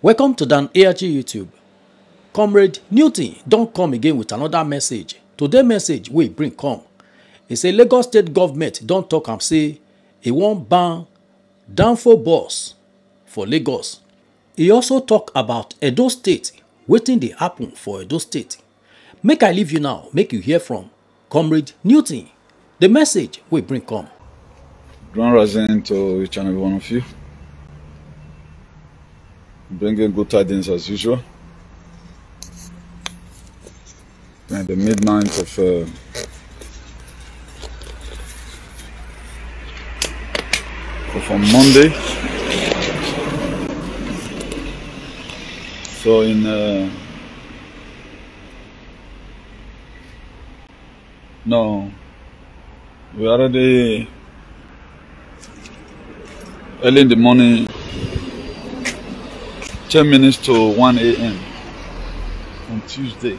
Welcome to Dan YouTube. Comrade Newton don't come again with another message. Today message we bring come. He say Lagos state government don't talk and say he won't ban Danfo bus for Lagos. He also talk about Edo State, wetin dey happen for Edo State. Make I leave you now, make you hear from Comrade Newton. The message we bring come. Grand rising to each and every one of you. Bringing good tidings as usual. In the midnight of on Monday. So in no, we already early in the morning, 10 minutes to 1 a.m. on Tuesday.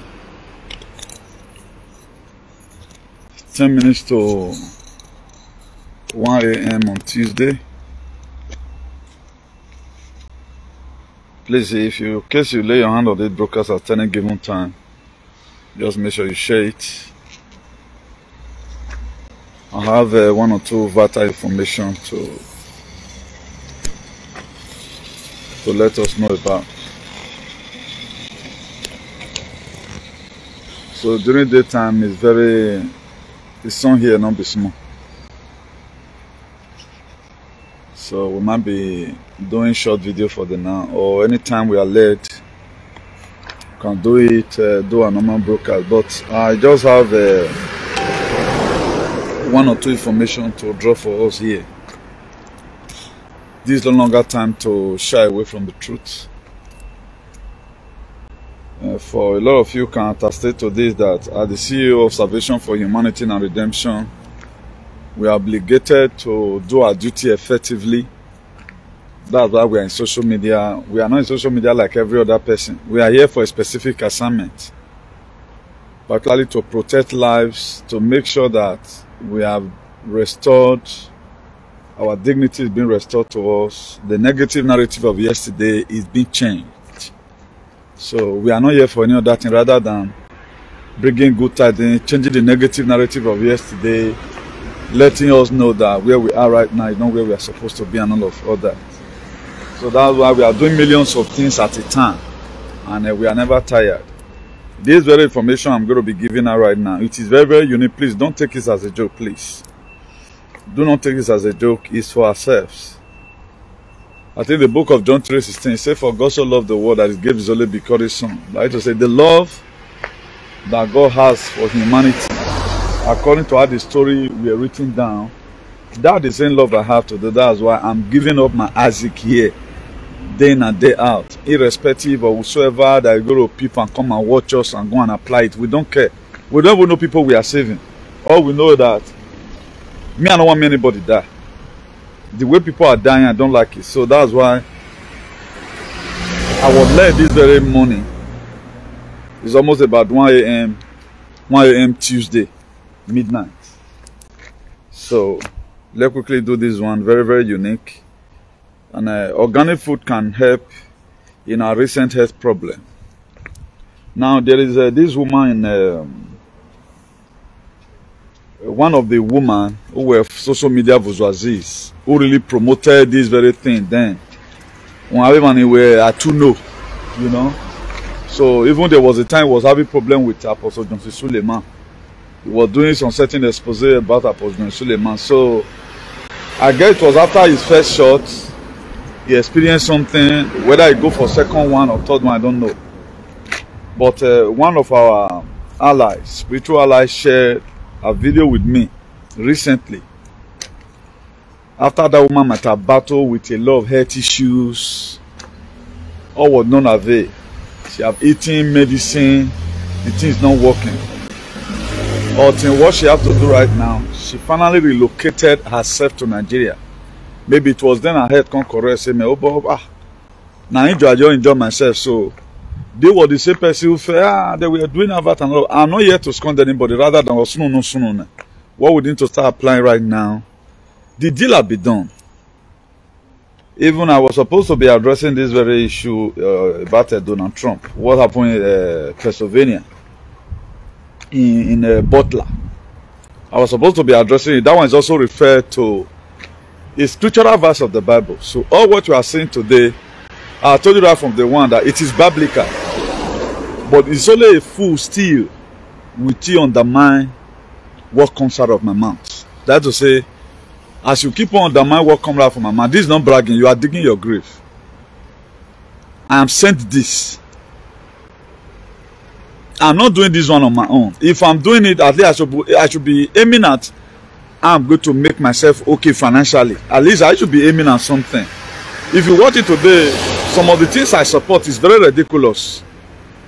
10 minutes to 1 a.m. on Tuesday. Please, if you, in case you lay your hand on the broadcast at any given time, just make sure you share it. I have one or two vital information to let us know about. So during daytime is the sun here not be small. So we might be doing short video for the now, or anytime we are late, can do it, do a normal broadcast. But I just have one or two information to draw for us here. This is no longer time to shy away from the truth. For a lot of you can attest to this, that as the CEO of Salvation for Humanity and Redemption, we are obligated to do our duty effectively. That's why we are in social media. We are not in social media like every other person. We are here for a specific assignment, particularly to protect lives, to make sure that we have restored, our dignity is being restored to us. The negative narrative of yesterday is being changed. So we are not here for any other thing rather than bringing good tidings, changing the negative narrative of yesterday, letting us know that where we are right now is not where we are supposed to be, and all of that. So that's why we are doing millions of things at a time, and we are never tired. This very information I'm going to be giving out right now, it is very, very unique. Please don't take this as a joke, please. Do not take this as a joke. It's for ourselves. I think the book of John 3:16 says, "For God so loved the world that He gave His only begotten Son." Like to say, the love that God has for humanity, according to how the story we are written down, that's the same love I have today. That's why I'm giving up my Isaac here, day in and day out, irrespective of whosoever that go to people and come and watch us and go and apply it. We don't care. We don't even know people we are saving. All we know that me, I don't want anybody die. The way people are dying, I don't like it. So that's why I was led this very morning. It's almost about 1 a.m. Tuesday, midnight. So let's quickly do this one. Very, very unique. And organic food can help in our recent health problem. Now there is this woman in one of the women who were social media bourgeoisies who really promoted this very thing then. When everyone were at to know, you know. So even there was a time he was having problem with Apostle Johnson Suleiman. He was doing some certain expose about Apostle Johnson Suleiman. So I guess it was after his first shot, he experienced something. Whether he go for second one or third one, I don't know. But one of our allies, spiritual allies, shared a video with me recently. After that woman might have battled with a lot of health issues, all was none of it. She have eaten medicine, the thing is not working. But in what she have to do right now, she finally relocated herself to Nigeria. Maybe it was then her head come correct, say me, oh, but now I enjoy myself. So they were the same person who felt, they were doing that and all. I'm not here to scold anybody, rather than what we need to start applying right now. The deal will be done. Even I was supposed to be addressing this very issue about Donald Trump. What happened in Pennsylvania, in Butler. I was supposed to be addressing it. That one is also referred to a scriptural verse of the Bible. So all what you are saying today, I told you that from the one that it is biblical. But it's only a fool still will you undermine what comes out of my mouth. That to say, as you keep on undermining what comes out from my mouth, this is not bragging, you are digging your grave. I am sent this. I'm not doing this one on my own. If I'm doing it, at least I should be aiming at, I'm going to make myself okay financially. At least I should be aiming at something. If you watch it today, some of the things I support is very ridiculous.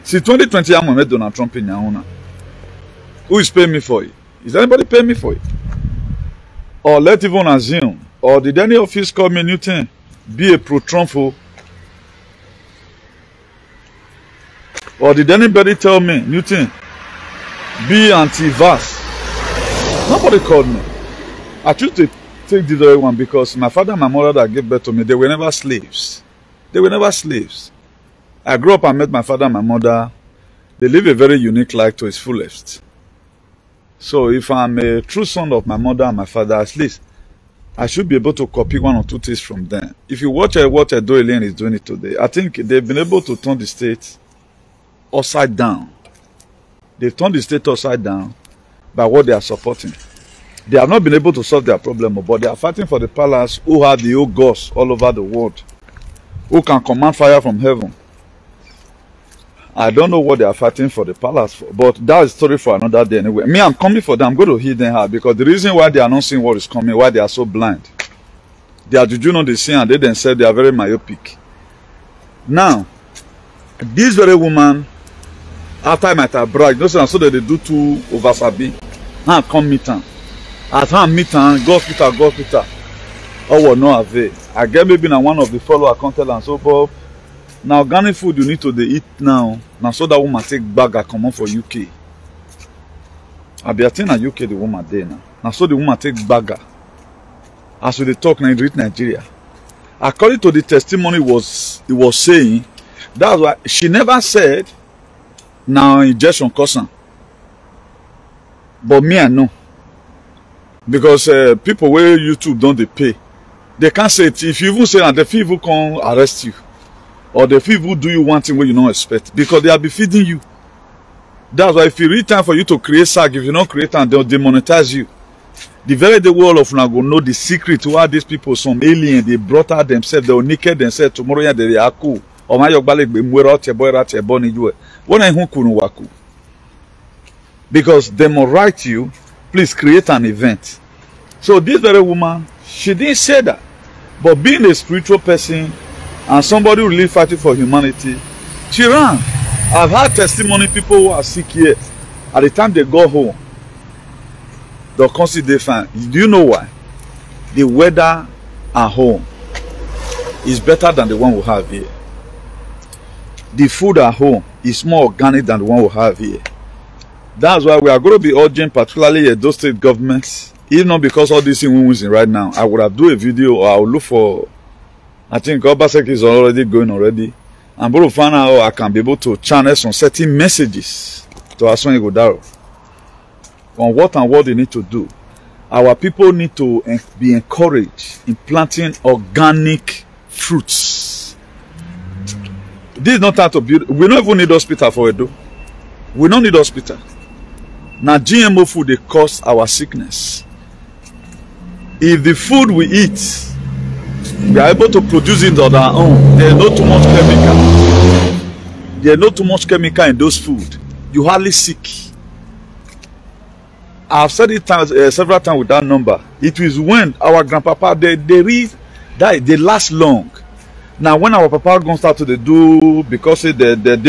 See, 2020, I'm met Donald Trump in your owner. Who is paying me for it? Is anybody paying me for it? Or let even assume, or did any office call me Newton, be a pro-Trump? Or did anybody tell me, Newton, be anti-vax? Nobody called me. I choose to take the other one because my father and my mother that gave birth to me, they were never slaves. They were never slaves. I grew up and met my father and my mother. They live a very unique life to its fullest. So if I'm a true son of my mother and my father, at least I should be able to copy one or two things from them. If you watch what Edo Elaine is doing it today, I think they've been able to turn the state upside down. They've turned the state upside down by what they are supporting. They have not been able to solve their problem, but they are fighting for the palace who have the old gods all over the world, who can command fire from heaven. I don't know what they are fighting for the palace for, but that is a story for another day anyway. Me, I'm coming for them. I'm going to hit them hard because the reason why they are not seeing what is coming, why they are so blind. They are juju on the scene and they themselves, they are very myopic. Now, this very woman, after I might have bragged, so that they do too over Sabi, and come meet her. At her meet her, go hospital. Oh, no avail. I get maybe now one of the follower content and so Bob. Now organic food you need to eat now. Now so that woman take bag and come on for UK. I be attending UK the woman there now. Now so the woman take bagger. As we talk now, reach Nigeria. According to the testimony it was saying, that's why she never said now injection cousin. But me I know. Because people where YouTube don't they pay. They can't say it. If you even say that the people can arrest you. Or the people do you one thing where you don't expect. Because they will be feeding you. That's why if you reach time for you to create SAG, if you don't create time, they'll demonetize you. The very day world of now go know the secret to why these people, some alien, they brought out themselves, they will naked themselves tomorrow they are cool. Or my because they will write you, please create an event. So this very woman, she didn't say that. But being a spiritual person and somebody who really fighting for humanity, she ran. I've had testimony people who are sick here. At the time they go home, they'll consider fine. Do you know why? The weather at home is better than the one we have here. The food at home is more organic than the one we have here. That's why we are going to be urging, particularly those state governments, even not because all these things we're using right now. I would have do a video or I will look for, I think Obasek is already going already. I'm going to find out how I can be able to channel some certain messages to Ason Igodaro on what and what they need to do. Our people need to be encouraged in planting organic fruits. This is not time to build. We don't even need hospital for Edo. We don't need hospital. Now GMO food, they cause our sickness. If the food we eat, we are able to produce it on our own, there's not too much chemical. There's not too much chemical in those food. You hardly sick. I've said it several times with that number. It is when our grandpapa they last long. Now when our papa gonna start to do because they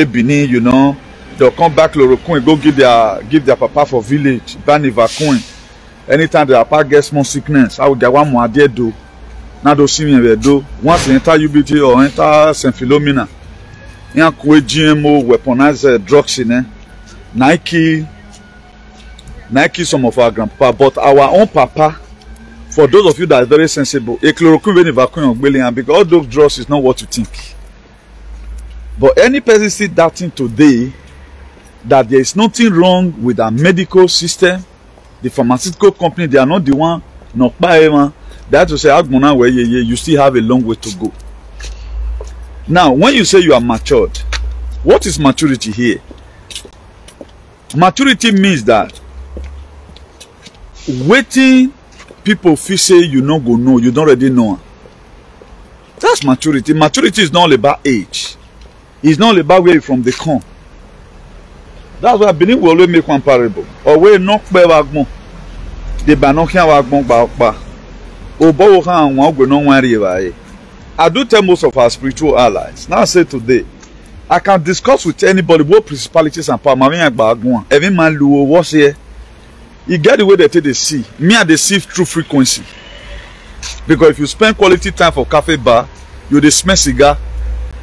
Benin, you know, they'll come back to Lorokun, go give their papa for village, Bani vacuum. Anytime their papa gets small sickness, I will get one more day do. Now those see me do. Once they enter UBT or enter St. Philomena, you know, GMO weaponized drugs in there. Nike some of our grandpa, but our own papa For those of you that are very sensible, a chloroquine vacuum because all those drugs is not what you think. But any person see that thing today, that there is nothing wrong with our medical system, the pharmaceutical company, they are not the one, not by one. They have to say, you still have a long way to go. Now, when you say you are matured, what is maturity here? Maturity means that waiting people feel say you no go know, you don't already know. That's maturity. Maturity is not all about age. It's not all about where you from the come. That's why I believe we always make one parable. Or we knock by wagmo. The banokia wagmo ba. Obo han wa go no worry. I do tell most of our spiritual allies. Now I say today, I can discuss with anybody what principalities and power. Every man luo what's here. You get the way they take the see. Me and they see through frequency. Because if you spend quality time for cafe bar, you dey smell cigar.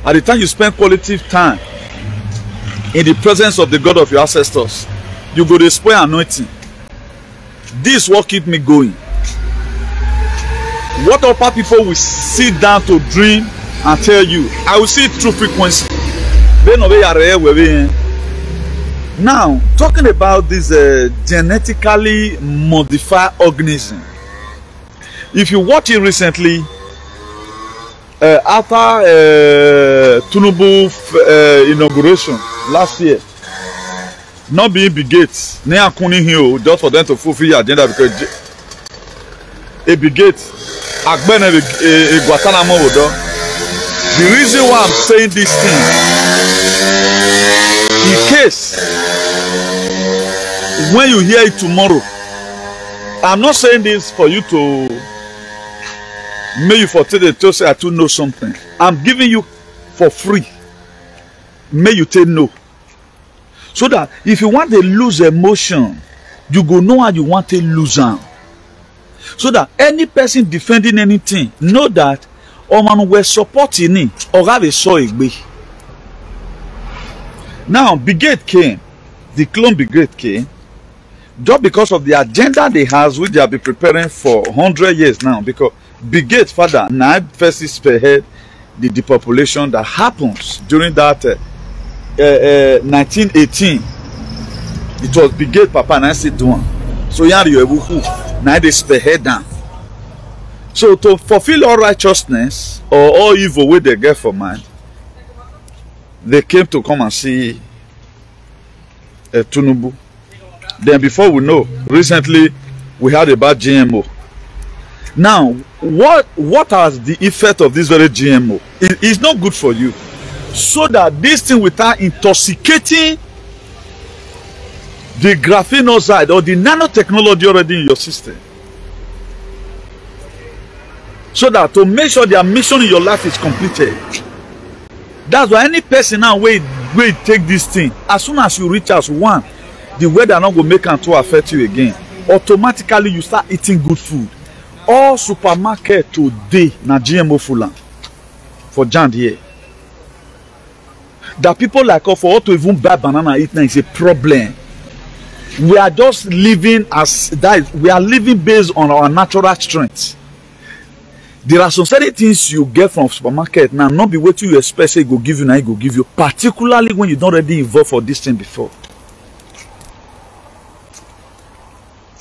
At the time you spend quality time in the presence of the God of your ancestors, you go to spoil anointing. This what keep me going. What other people will sit down to dream and tell you, I will see it through frequency. Now, talking about this genetically modified organism, if you watch it recently, after Tinubu inauguration last year, not being big gates, near Kuni Hill, just for them to fulfill your agenda because a big gate. The reason why I'm saying this thing, in case when you hear it tomorrow, I'm not saying this for you to make you for today to say I do know something. I'm giving you for free. May you take no. So that if you want to lose emotion, you go know how you want to lose them. So that any person defending anything know that man we're supporting it or have a soy. Now brigade came, the clone brigade came, just because of the agenda they have, which they have been preparing for 100 years now. Because brigade father now first spearhead the depopulation that happens during that 1918. It was brigade papa and I said one. So now they spearhead down. So to fulfill all righteousness or all evil way they get for man, they came to come and see Tinubu. Then before we know, recently we heard about GMO. Now, what has the effect of this very GMO? It's not good for you. So that this thing without intoxicating the graphene oxide or the nanotechnology already in your system. So that to make sure their mission in your life is completed. That's why any person now will take this thing. As soon as you reach us one, the weather not going to make it to affect you again. Automatically you start eating good food. All supermarket today na GMO full for Jan here. That people like us for all to even buy banana eat now is a problem. We are just living as that. We are living based on our natural strength. There are some certain things you get from supermarket now, not be what you expect say go give you now, it go give you, particularly when you don't already involve for this thing before.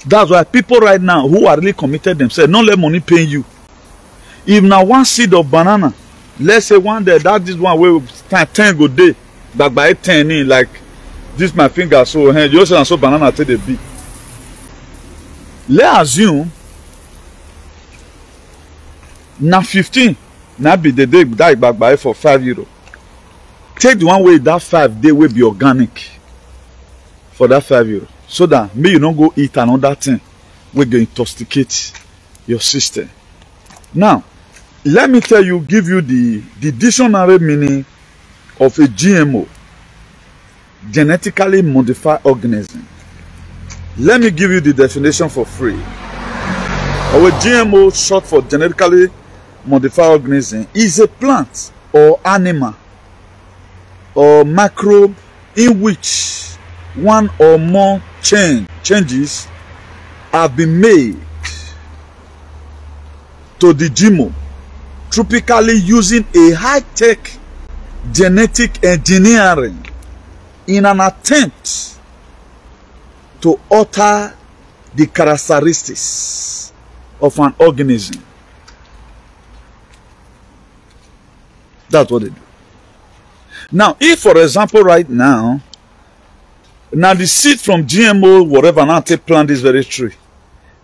That's why people right now who are really committed themselves, don't let money pay you. If now one seed of banana, let's say one day that is one way 10 go day, but by 10 in like this my finger so hand you also so banana take the beat. Let's assume now 15 now be the day that back by for €5. Take the one way that 5 day will be organic for that €5. So that may you don't go eat another thing we're going to intoxicate your system. Now let me tell you, give you the dictionary meaning of a GMO, genetically modified organism. Let me give you the definition for free. Our GMO, short for genetically modified organism, is a plant or animal or microbe in which one or more changes have been made to the GMO, typically using a high-tech genetic engineering in an attempt to alter the characteristics of an organism. That's what they do. Now, if, for example, right now the seed from GMO, whatever, now they plant this very tree,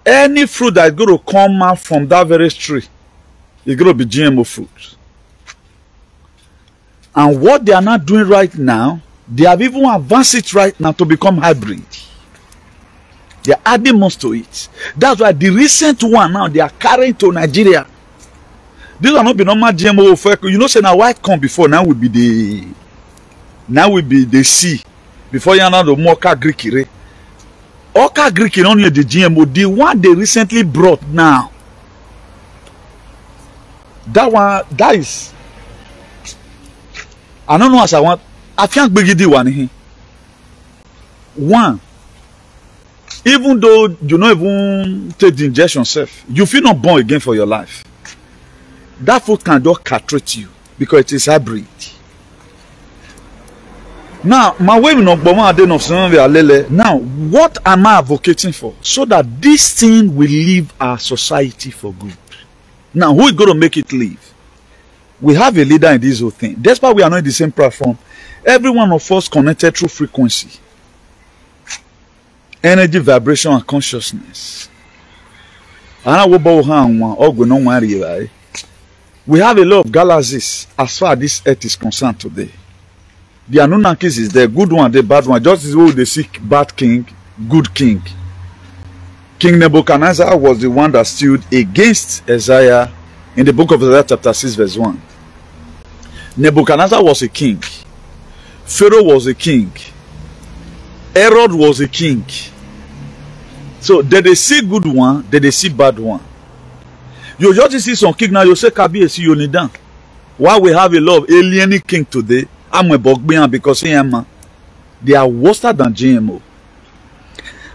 any fruit that is going to come out from that very tree is going to be GMO fruit. And what they are not doing right now, they have even advanced it right now to become hybrid. They are adding more to it. That's why the recent one now they are carrying to Nigeria. These are not be normal GMO. You know, say now white corn before, now will be the C. Before you know the Mocha Greek. Oka Greek is only the GMO. The one they recently brought now. That one, that is. I don't know as I want. I can't begin the one here. One. Even though you not even take the injection self, you feel not born again for your life. That food can just castrate you because it is hybrid. Now, my way now, what am I advocating for? So that this thing will leave our society for good. Now, who is going to make it leave? We have a leader in this whole thing. That's why we are not in the same platform. Every one of us connected through frequency, energy, vibration, and consciousness. We have a lot of galaxies as far as this earth is concerned today. The Anunnakis is the good one, the bad one. Just as well they seek bad king, good king. King Nebuchadnezzar was the one that stood against Isaiah in the book of Isaiah chapter 6 verse 1. Nebuchadnezzar was a king. Pharaoh was a king. Herod was a king. So did they see good one, did they see bad one? You just see some king now, you say Kabi esi Yonidan. Why we have a lot of alien king today? I'm a Bogbian because they are worse than GMO.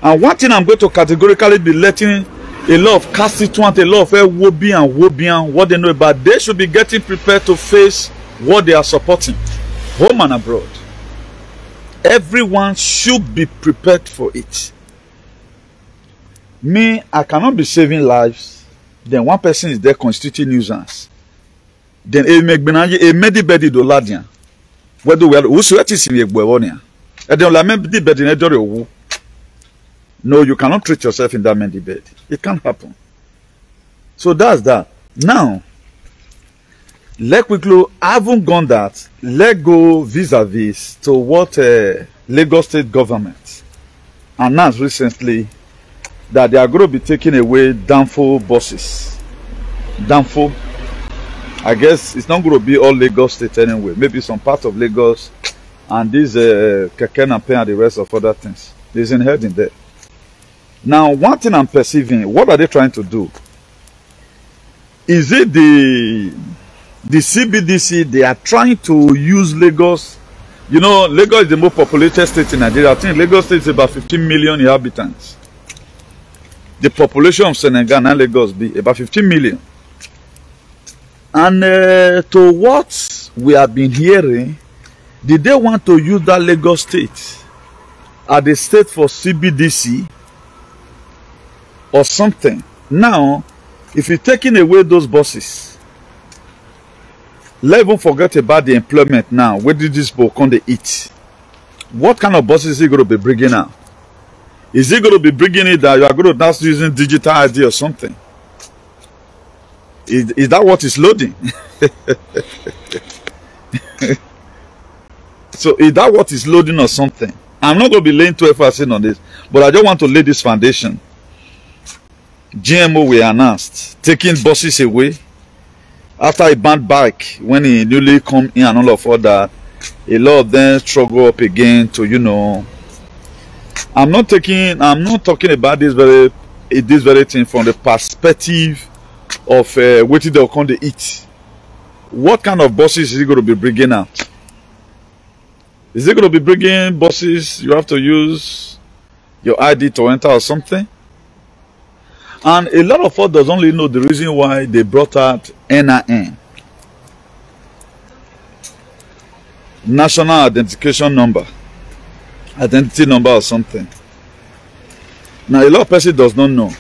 And one thing I'm going to categorically be letting a lot of constituents, a lot of Wobian, what they know about, they should be getting prepared to face what they are supporting, home and abroad. Everyone should be prepared for it. Me, I cannot be saving lives. Then one person is there constituting nuisance. Then a medibedi do ladian. Whether we are whosoever is in Egbewonia. And then la medibedi nedore owu. No, you cannot treat yourself in that medibedi. It can't happen. So that's that. Now, let quickly, I haven't gone that. Let go vis-a-vis to what Lagos State government announced recently that they are going to be taking away Danfo buses. Danfo, I guess it's not going to be all Lagos State anyway. Maybe some part of Lagos and this Keke Nape and the rest of other things. There's in head in there. Now, one thing I'm perceiving, what are they trying to do? Is it the CBDC, they are trying to use Lagos? You know, Lagos is the most populated state in Nigeria. I think Lagos State is about 15 million inhabitants. The population of Senegal and Lagos be about 15 million. And to what we have been hearing, did they want to use that Lagos State as the state for CBDC or something? Now, if you're taking away those buses, let's even forget about the employment now. Where did this book on the eat? What kind of buses is he going to be bringing out? Is he going to be bringing it that you are going to start using digital ID or something? Is that what is loading? So is that what is loading or something? I'm not going to be laying too emphasis on this, but I just want to lay this foundation. GMO were announced taking buses away after a banned bike when he newly come in and all of that. A lot of them struggle up again to, you know. I'm not talking about this very thing from the perspective of what they'll come to eat. What kind of buses is he going to be bringing out? Is he going to be bringing buses you have to use your ID to enter or something? And a lot of us doesn't only know the reason why they brought out NIN, National Identification Number, Identity Number or something. Now, a lot of person does not know.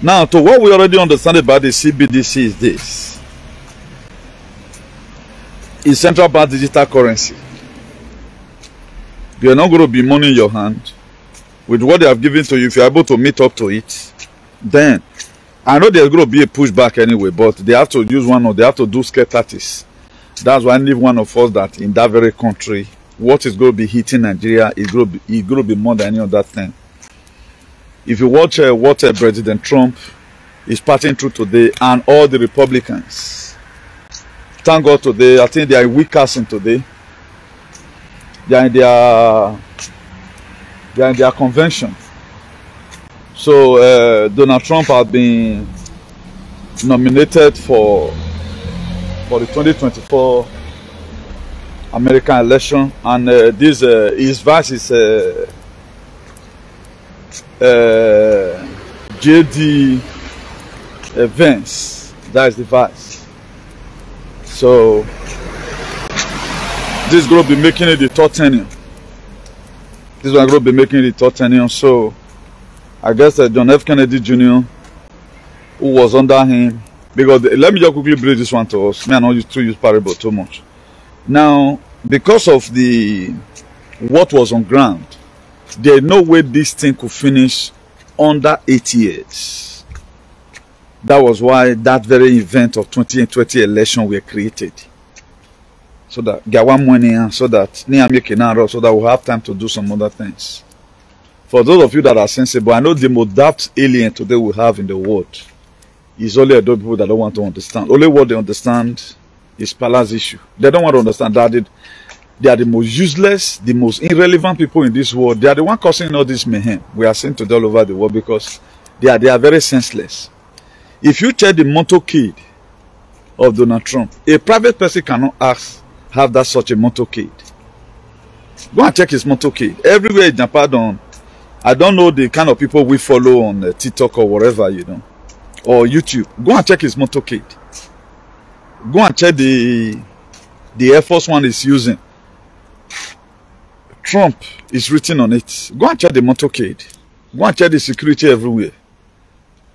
Now, to what we already understand about the CBDC is this. It's central bank digital currency. You are not going to be money in your hand. With what they have given to you, if you are able to meet up to it, then I know there's going to be a pushback anyway, but they have to use one or they have to do scare tactics. That's why I need one of us that in that very country, what is going to be hitting Nigeria is going to be more than any other thing. If you watch what President Trump is passing through today and all the Republicans, thank God today, I think they are weak casting today. They are in their convention. So Donald Trump has been nominated for the 2024 American election, and this his vice is JD Vance. That is the vice. So this is going to be making it the third tenure. This one going to be making it the third tenure. So I guess John F. Kennedy Jr., who was under him, because let me just quickly break this one to us. Me, I know you to use parable too much. Now, because of what was on ground, there is no way this thing could finish under 8 years. That was why that very event of 2020 election were created. So that get one money, so that we'll have time to do some other things. For those of you that are sensible, I know the most daft alien today we have in the world is only those people that don't want to understand. Only what they understand is palace issue. They don't want to understand that they are the most useless, the most irrelevant people in this world. They are the one causing all this mayhem. We are seen today all over the world because they are very senseless. If you check the motorcade of Donald Trump, a private person cannot have that such a motorcade. Go and check his motorcade. Everywhere in Japan, I don't know the kind of people we follow on TikTok or whatever, you know, or YouTube. Go and check his motorcade. Go and check the Air Force One is using. Trump is written on it. Go and check the motorcade. Go and check the security everywhere.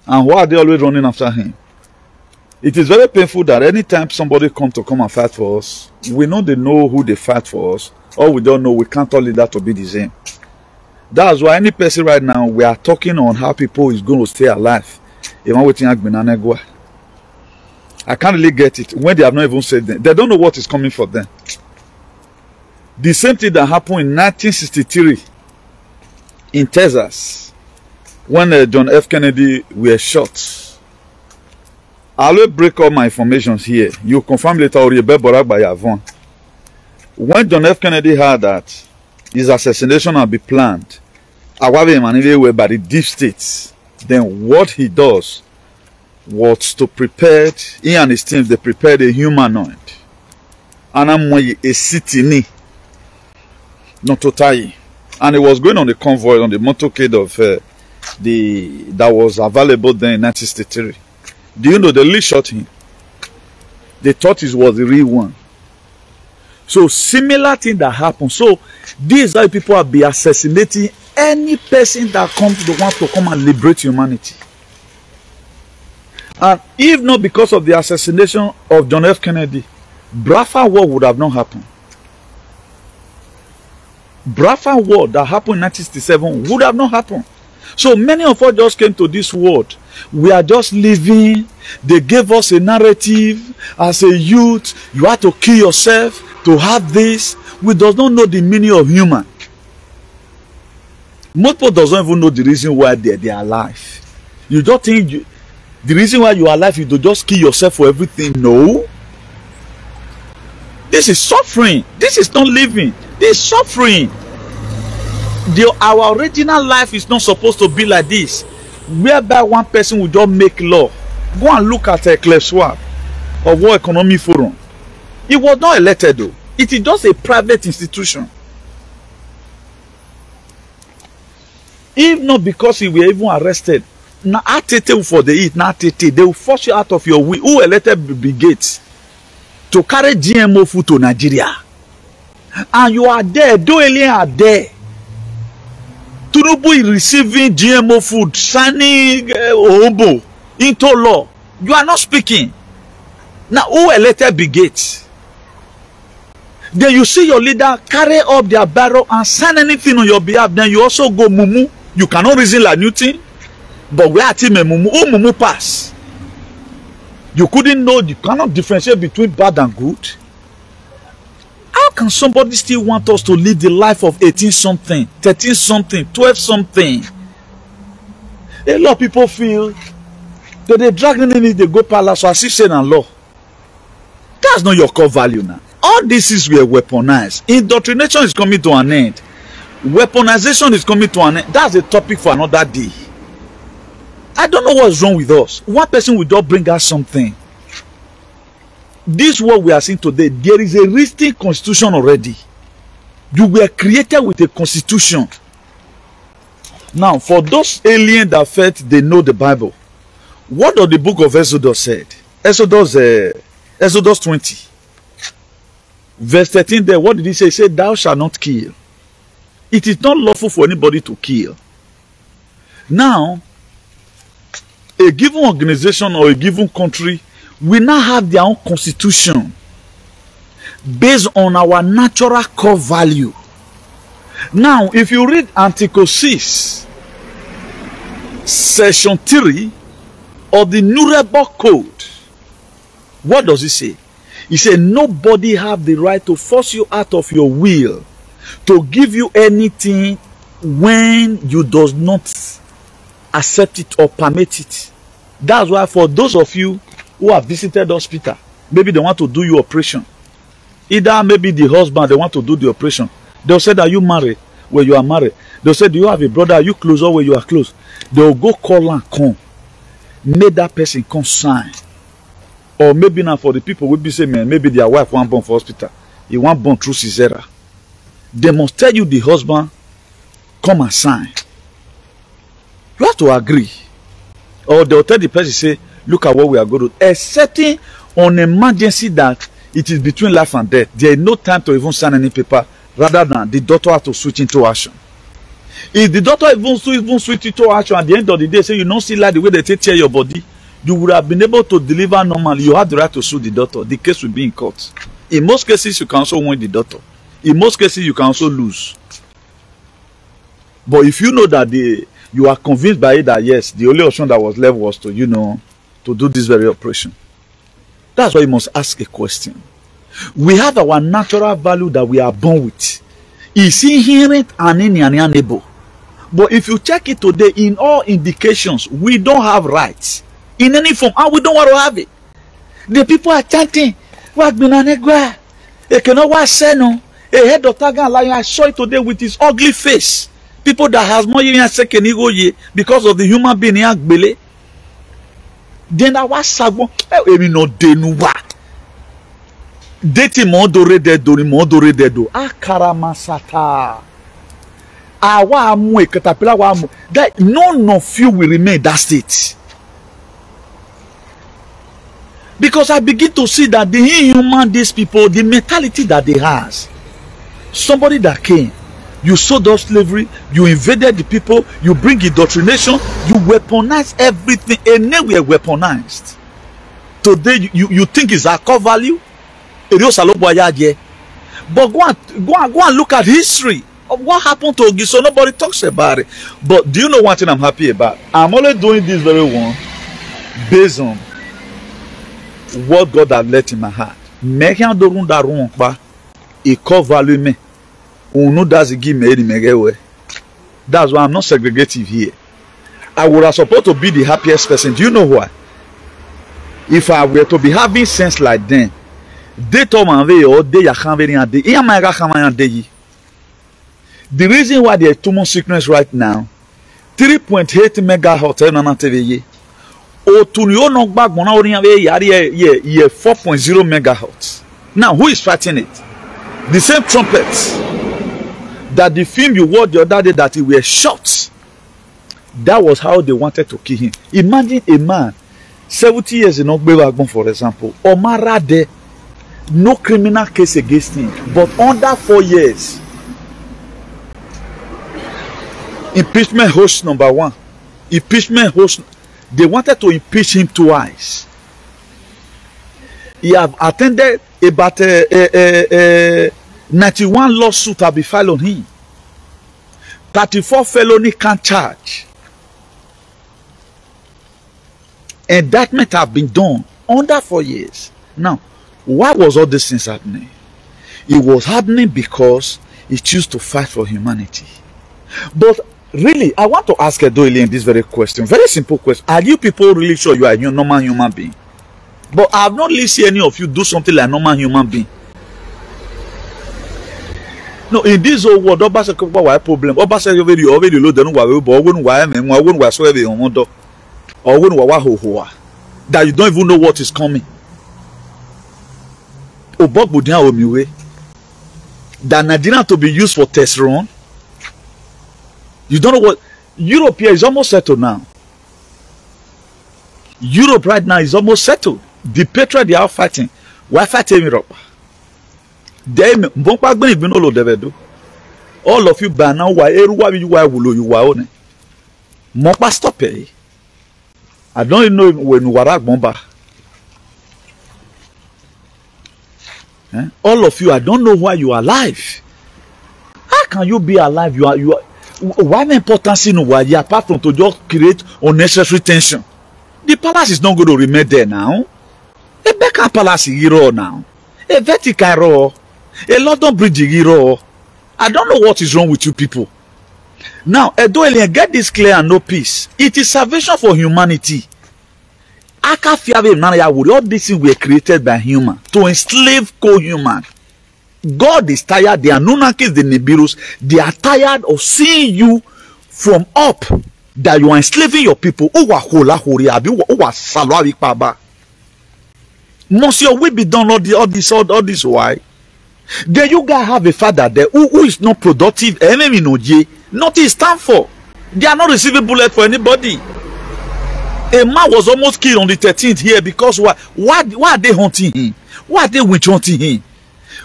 And why are they always running after him? It is very painful that anytime somebody come and fight for us, we know they know who they fight for us, or we don't know, we can't tolerate that to be the same. That's why any person right now, we are talking on how people is going to stay alive. I can't really get it when they have not even said that. They don't know what is coming for them. The same thing that happened in 1963 in Texas when John F. Kennedy were shot. I will break all my information here. You confirm later or you by when John F. Kennedy heard that his assassination had been planned by the deep states, then what he does was to prepare, he and his team, they prepared a humanoid. And I'm a city, not to tie. And he was going on the convoy on the motorcade of that was available then in 1963. Do you know they really shot him? They thought it was the real one. So similar thing that happened. So these are people will be assassinating any person that comes to want to come and liberate humanity. And if not because of the assassination of John F. Kennedy, Biafra War would have not happened. Biafra War that happened in 1967 would have not happened. So many of us just came to this world. We are just living. They gave us a narrative. As a youth, you have to kill yourself to have this. We do not know the meaning of human. Most people doesn't even know the reason why they are alive. You don't think the reason why you are alive is to just kill yourself for everything. No. This is suffering. This is not living. This is suffering. Our original life is not supposed to be like this, whereby one person will just make law. Go and look at Klaus Schwab of World Economic Forum. He was not elected though. It is just a private institution. If not because he were even arrested Now, for the eat, now they will force you out of your will. Who elected brigades to carry GMO food to Nigeria? And you are there, those aliens are there. Tinubu is receiving GMO food, signing Obo into law. You are not speaking. Now, who elected brigades? Then you see your leader carry up their barrel and sign anything on your behalf. Then you also go mumu. You cannot reason like Newton. But we are team mumu. Who mumu pass? You couldn't know. You cannot differentiate between bad and good. How can somebody still want us to live the life of 18-something, 13-something, 12-something? A lot of people feel that they drag them in, they go palace as if saying and law. That's not your core value now. All this is were weaponized. Indoctrination is coming to an end. Weaponization is coming to an end. That's a topic for another day. I don't know what's wrong with us. One person will just bring us something. This what we are seeing today. There is a written constitution already. You were created with a constitution. Now, for those aliens that felt they know the Bible, what does the book of Exodus said? Exodus 20. Verse 13 there, what did he say? He said, thou shalt not kill. It is not lawful for anybody to kill. Now, a given organization or a given country will now have their own constitution based on our natural core value. Now, if you read Article 6, Section 3 of the Nuremberg Code, what does it say? He said, nobody have the right to force you out of your will to give you anything when you does not accept it or permit it. That's why for those of you who have visited hospital, maybe they want to do your operation. Either maybe the husband, they want to do the operation. They'll say, are you married? Well, you are married. They'll say, do you have a brother? Are you close or where you are close? They'll go call and come. Make that person come sign. Or maybe now for the people will be saying, man, maybe their wife want born for hospital. He want born through Caesarea. They must tell you the husband, come and sign. You have to agree. Or they'll tell the person, say, look at what we are going to do. Excepting on emergency that it is between life and death. There is no time to even sign any paper, rather than the doctor has to switch into action. If the doctor even switch into action at the end of the day, say you don't see like the way they take care of your body, you would have been able to deliver normally. You have the right to sue the doctor. The case will be in court. In most cases, you can also win the doctor. In most cases, you can also lose. But if you know that you are convinced by it that yes, the only option that was left was to, to do this very operation. That's why you must ask a question. We have our natural value that we are born with. It's inherent and inalienable. But if you check it today, in all indications, we don't have rights in any form, and we don't want to have it. The people are chanting, "What binanegwa? E cannot watch seno." A head of Tagan lion, I saw it today with his ugly face. People that has more than second ego because of the human being in then I was sagbo. Emi no denuwa. Deti mo dore dedo. Akara masata. Awa amu e katapila wa amu. That none of you will remain in that state. Because I begin to see that the inhuman these people, the mentality that they has. Somebody that came, you sold off slavery, you invaded the people, you bring indoctrination, you weaponize everything, and then we are weaponized. Today, you think it's our core value? But go and look at history of what happened to Ogi, so nobody talks about it. But do you know one thing I'm happy about? I'm only doing this very one based on what God has let in my heart. A core value me. That's why I'm not segregative here. I would have supposed to be the happiest person. Do you know why? If I were to be having sense like them, the reason why there is too much sickness right now, 3.8 megahertz. 4.0 megahertz. Now, who is fighting it? The same trumpets that the film you watched the other day that it were shot That was how they wanted to kill him. Imagine a man, 70 years in Ogbewagbon, for example, Omarade, no criminal case against him, but under 4 years. Impeachment host number 1. Impeachment host. They wanted to impeach him twice. He have attended about 91 lawsuits have been filed on him. 34 felony count charge. Indictment have been done under 4 years. Now, why was all these things happening? It was happening because he chose to fight for humanity. But really, I want to ask Edoilian this very question. Very simple question. Are you people really sure you are a normal human being? But I have not really seen any of you do something like a normal human being. No, in this whole world, Oba say why problem? Oba say already load the no but why so heavy on mondo. Or when that you don't even know what is coming. Obok Budia Omiwe. That Nigeria to be used for test run. You don't know what Europe here is almost settled now. Europe right now is almost settled. The patriot they are fighting. Why fighting Europe? All of you by now why you are Mopa stop it. I don't even know when Warak Bomba. All of you, I don't know why you are alive. How can you be alive? You are why the importance in why you apart from to just create unnecessary tension? The palace is not going to remain there now. A Becca Palace is hero now. A Vatican hero. A London Bridge is hero. I don't know what is wrong with you people. Now, Edoilian, get this clear and no peace. It is salvation for humanity. All these things were created by human to enslave co-human. God is tired. The Anunnakis, the Nibiru's, they are tired of seeing you from up that you are enslaving your people. Must your will be done all this why? Then you guys have a father there who is not productive. Nothing stand for. They are not receiving bullet for anybody. A man was almost killed on the 13th here because why are they hunting him? Why are they witch hunting him?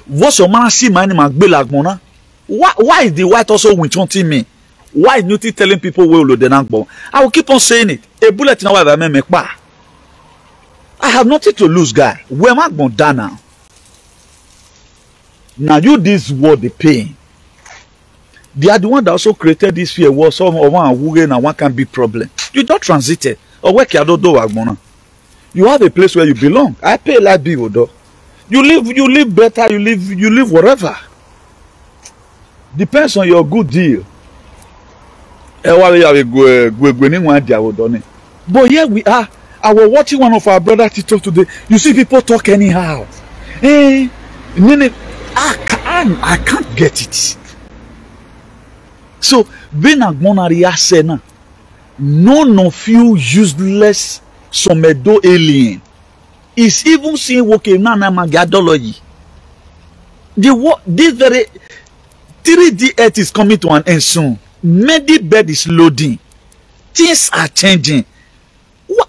What's your man see my name and be like Mona? Why is the white also witch hunting me? Why is Newton telling people where I will keep on saying it. A bullet in our make I have nothing to lose, guy. Where am I going to die now? Now you this world the pain. They are the one that also created this fear war. Some of one and one can be problem. You don't transit it. Or where can you do? You have a place where you belong. I pay like bill though. You live better, you live wherever. Depends on your good deal. But here we are. I was watching one of our brothers TikTok today. You see people talk anyhow. I can't get it. So, being a monarch, none of you useless somedo alien is even saying okay nana magadology. This very 3D Earth is coming to an end soon. Medibed is loading. Things are changing. Why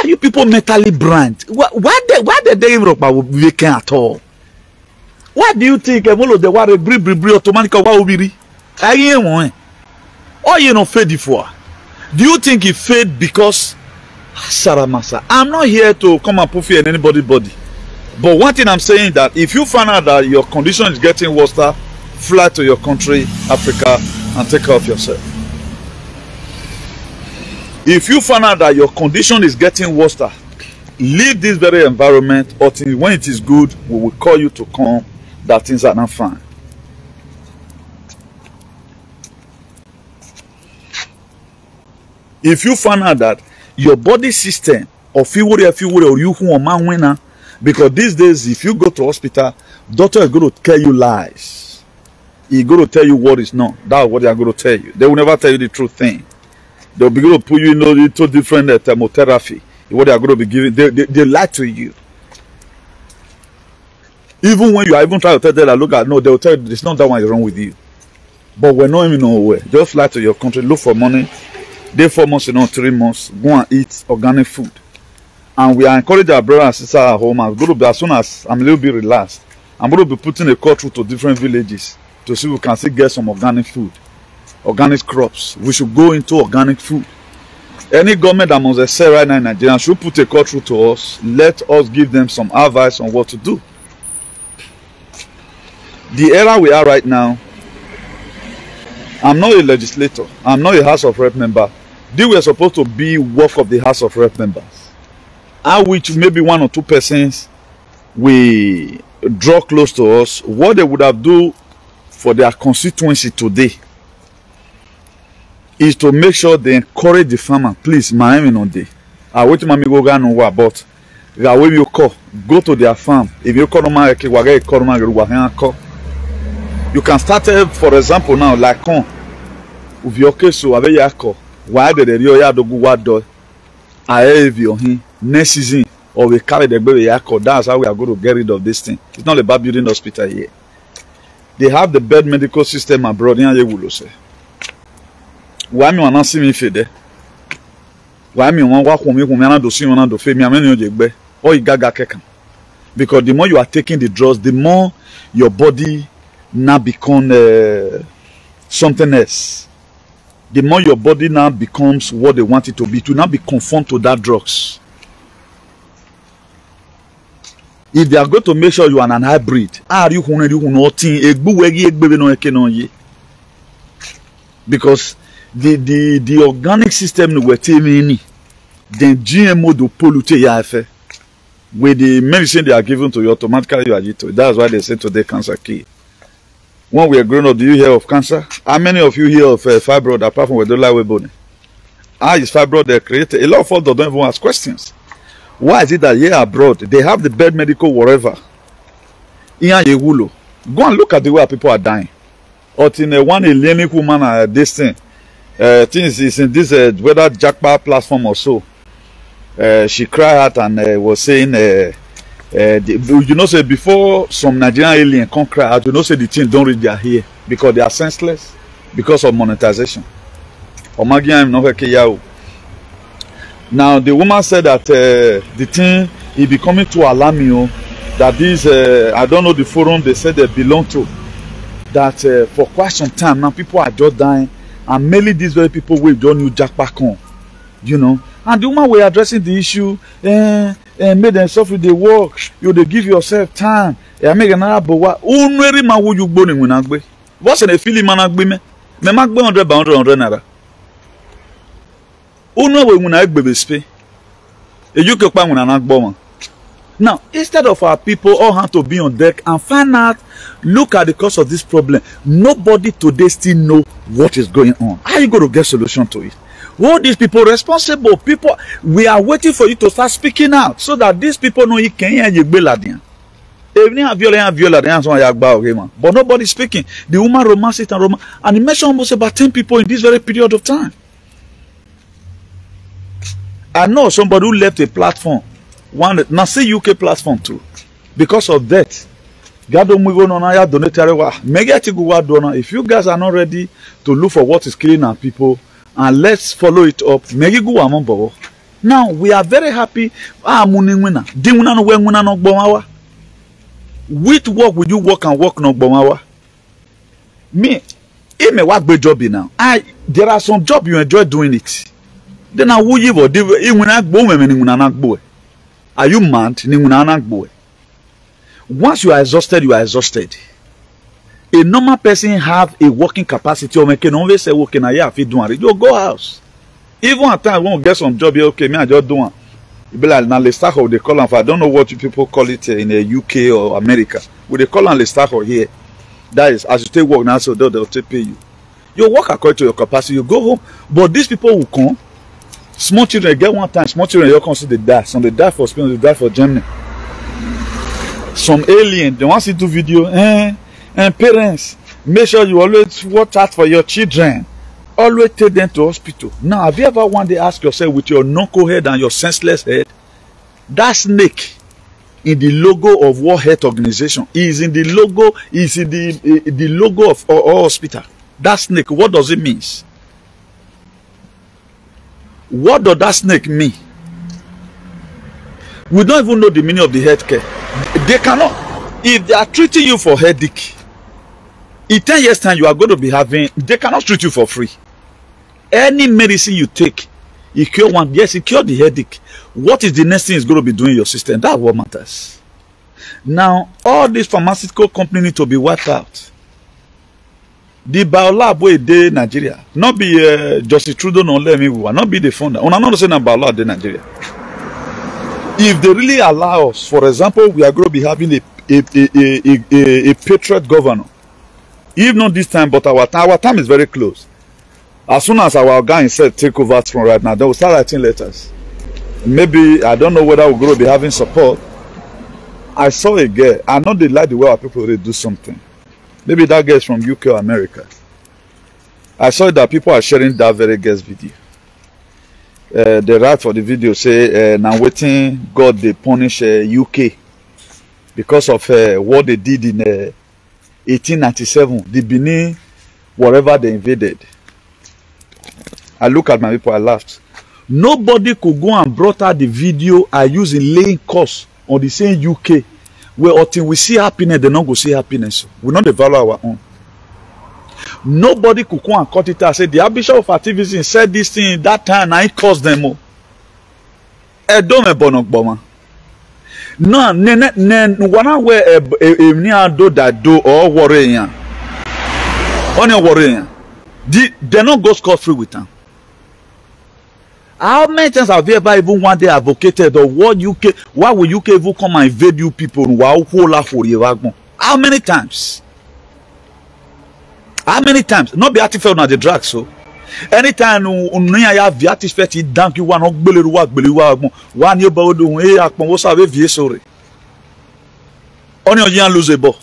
are you people mentally brand? Why did they Europe weekend at all? Why do you think the water automatically or you know fade for? Do you think it fade because Saramasa? I'm not here to come and put fear in anybody's body. But one thing I'm saying that if you find out that your condition is getting worse, fly to your country, Africa, and take care of yourself. If you find out that your condition is getting worse, leave this very environment until when it is good, we will call you to come that things are not fine. If you find out that your body system or you who are man winner, because these days if you go to hospital, doctor is going to tell you lies. He's going to tell you what is not. That's what they are going to tell you. They will never tell you the true thing. They'll be going to put you into different thermotherapy. What they are going to be giving, they lie to you. Even when you are even trying to tell them that look at no, they will tell you it's not that one is wrong with you. But we're not even nowhere. Just fly to your country, look for money, They 4 months, 3 months, go and eat organic food. And we are encouraging our brothers and sisters at home. I'm going to be, as soon as I'm a little bit relaxed, I'm going to be putting a call through to different villages to see if we can still get some organic food, organic crops. We should go into organic food. Any government that must excel right now in Nigeria should put a call through to us. Let us give them some advice on what to do. The era we are right now, I'm not a legislator. I'm not a House of Rep member. They were supposed to be work of the House of Rep members. At which maybe 1 or 2 persons we draw close to us. What they would have do for their constituency today is to make sure they encourage the farmer. Please, Miami no day. I wait to mommy go no what about. You go to their farm. If you you can start, for example, now like on with your case so ave yako. Why did the real yard go what do? I have your next season or we carry the baby yako. That's how we are going to get rid of this thing. It's not about building hospital here. They have the best medical system abroad. Why me wanna see me fede? Why me want walk me na do see na do fe me ameni ojegbe or igaga kekan? Because the more you are taking the drugs, the more your body now become something else. The more your body now becomes what they want it to be, to now be conformed to that drugs. If they are going to make sure you are an hybrid, because the organic system we telling then GMO do pollute your with the medicine they are given to you automatically you are it. That's why they say today cancer key. When we are growing up, do you hear of cancer? How many of you hear of fibroid apart from we don't like bone? How is fibroid they created? A lot of us don't even ask questions. Why is it that here abroad they have the best medical wherever? Go and look at the way people are dying. Or in one alien woman this thing. Things is in this whether jackpot platform or so. She cried out and was saying, you know, say before some Nigerian alien come cry out, you know, say the thing don't reach their ear because they are senseless because of monetization. Now the woman said that the thing is becoming too alarming. That this I don't know the forum they said they belong to. That for quite some time now people are just dying. And mainly these very people will don't know jackpot on, you know. And the woman were addressing the issue, and made them suffer the work. You they give yourself time. I make another but what? Unwary man would you born in Winagbe? What's in a feeling man agbe me? Me mag be 100 naira. Unwary Winagbe spe. You can find Winagbo. Now, instead of our people all have to be on deck and find out, look at the cause of this problem. Nobody today still know what is going on. How are you going to get solution to it? All these people responsible people, we are waiting for you to start speaking out so that these people know you can hear you. But nobody speaking. The woman romance it and romance, and he mentioned almost about 10 people in this very period of time. I know somebody who left a platform. One now see UK platform too, because of that. If you guys are not ready to look for what is killing our people, and let's follow it up. Now we are very happy. Which work will you work and work no bomawa? Me, it may work job now. There are some jobs you enjoy doing it. Then I will give boy. Are you mad? Once you are exhausted, you are exhausted. A normal person have a working capacity or make always say working a year if you do it. You go house. Even at times when we get some job, okay, me I just do one. Be like now let's start how they call them. I don't know what you people call it in the UK or America. Would they call them let's start here? That is as you take work now, so they'll take pay you. You work according to your capacity, you go home. But these people will come. Small children get one time, small children you consider they die. Some they die for Spain, they die for Germany. Some alien, they want to do video, and parents, make sure you always watch out for your children. Always take them to hospital. Now, have you ever one day asked yourself with your knuckle head and your senseless head, that snake in the logo of World Health Organization is in the logo, the logo of our hospital. That snake, what does it mean? What does that snake mean? We don't even know the meaning of the healthcare. They cannot. If they are treating you for headache, in 10 years' time you are going to be having. They cannot treat you for free. Any medicine you take, it cure one. Yes, it cure the headache. What is the next thing it's going to be doing in your system? That's what matters. Now, all these pharmaceutical companies need to be wiped out. The biolab way de Nigeria, not be Justice Trudeau, no let me not be the founder. On another saying about biolab de Nigeria. If they really allow us, for example, we are going to be having a patriot governor. If not this time, but our time is very close. As soon as our guy said take over from right now, they will start writing letters. Maybe I don't know whether we're going to be having support. I saw a girl. I know they like the way our people they do something. Maybe that girl is from UK or America. I saw that people are sharing that very girl's video. The right for the video say now waiting God they punish UK because of what they did in 1897. The Benin, whatever they invaded. I look at my people, I laughed. Nobody could go and brought out the video I use in laying course on the same UK where until we see happiness, they not go see happiness. We not value our own. Nobody could come and cut it out and say the Archbishop of Activism said this thing that time and it caused them all. Don't me bonok boma. No, one where do that do or worry. Only worry. They not go scot free with them. How many times have you ever even one day advocated or what UK? Why will UK even come and invade you people? How many times? How many times? Not be artificial na the drag so. Anytime unuya ya vi artificial dank you one gbeleru one you ba do akpon wo sabe vie sore. Oni oyan losable.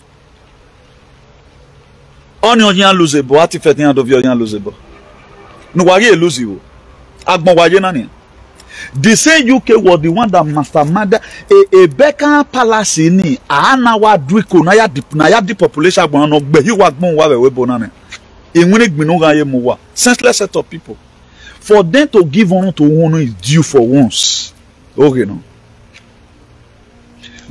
Oni oyan losable artificial yan do vi oyan losable. No wari lose you. The same UK was the one that masterminded a Beckham Palace in Anawa Dwiko Naya depopulation senseless set of people. For them to give honor to honor is due for once. Okay, no.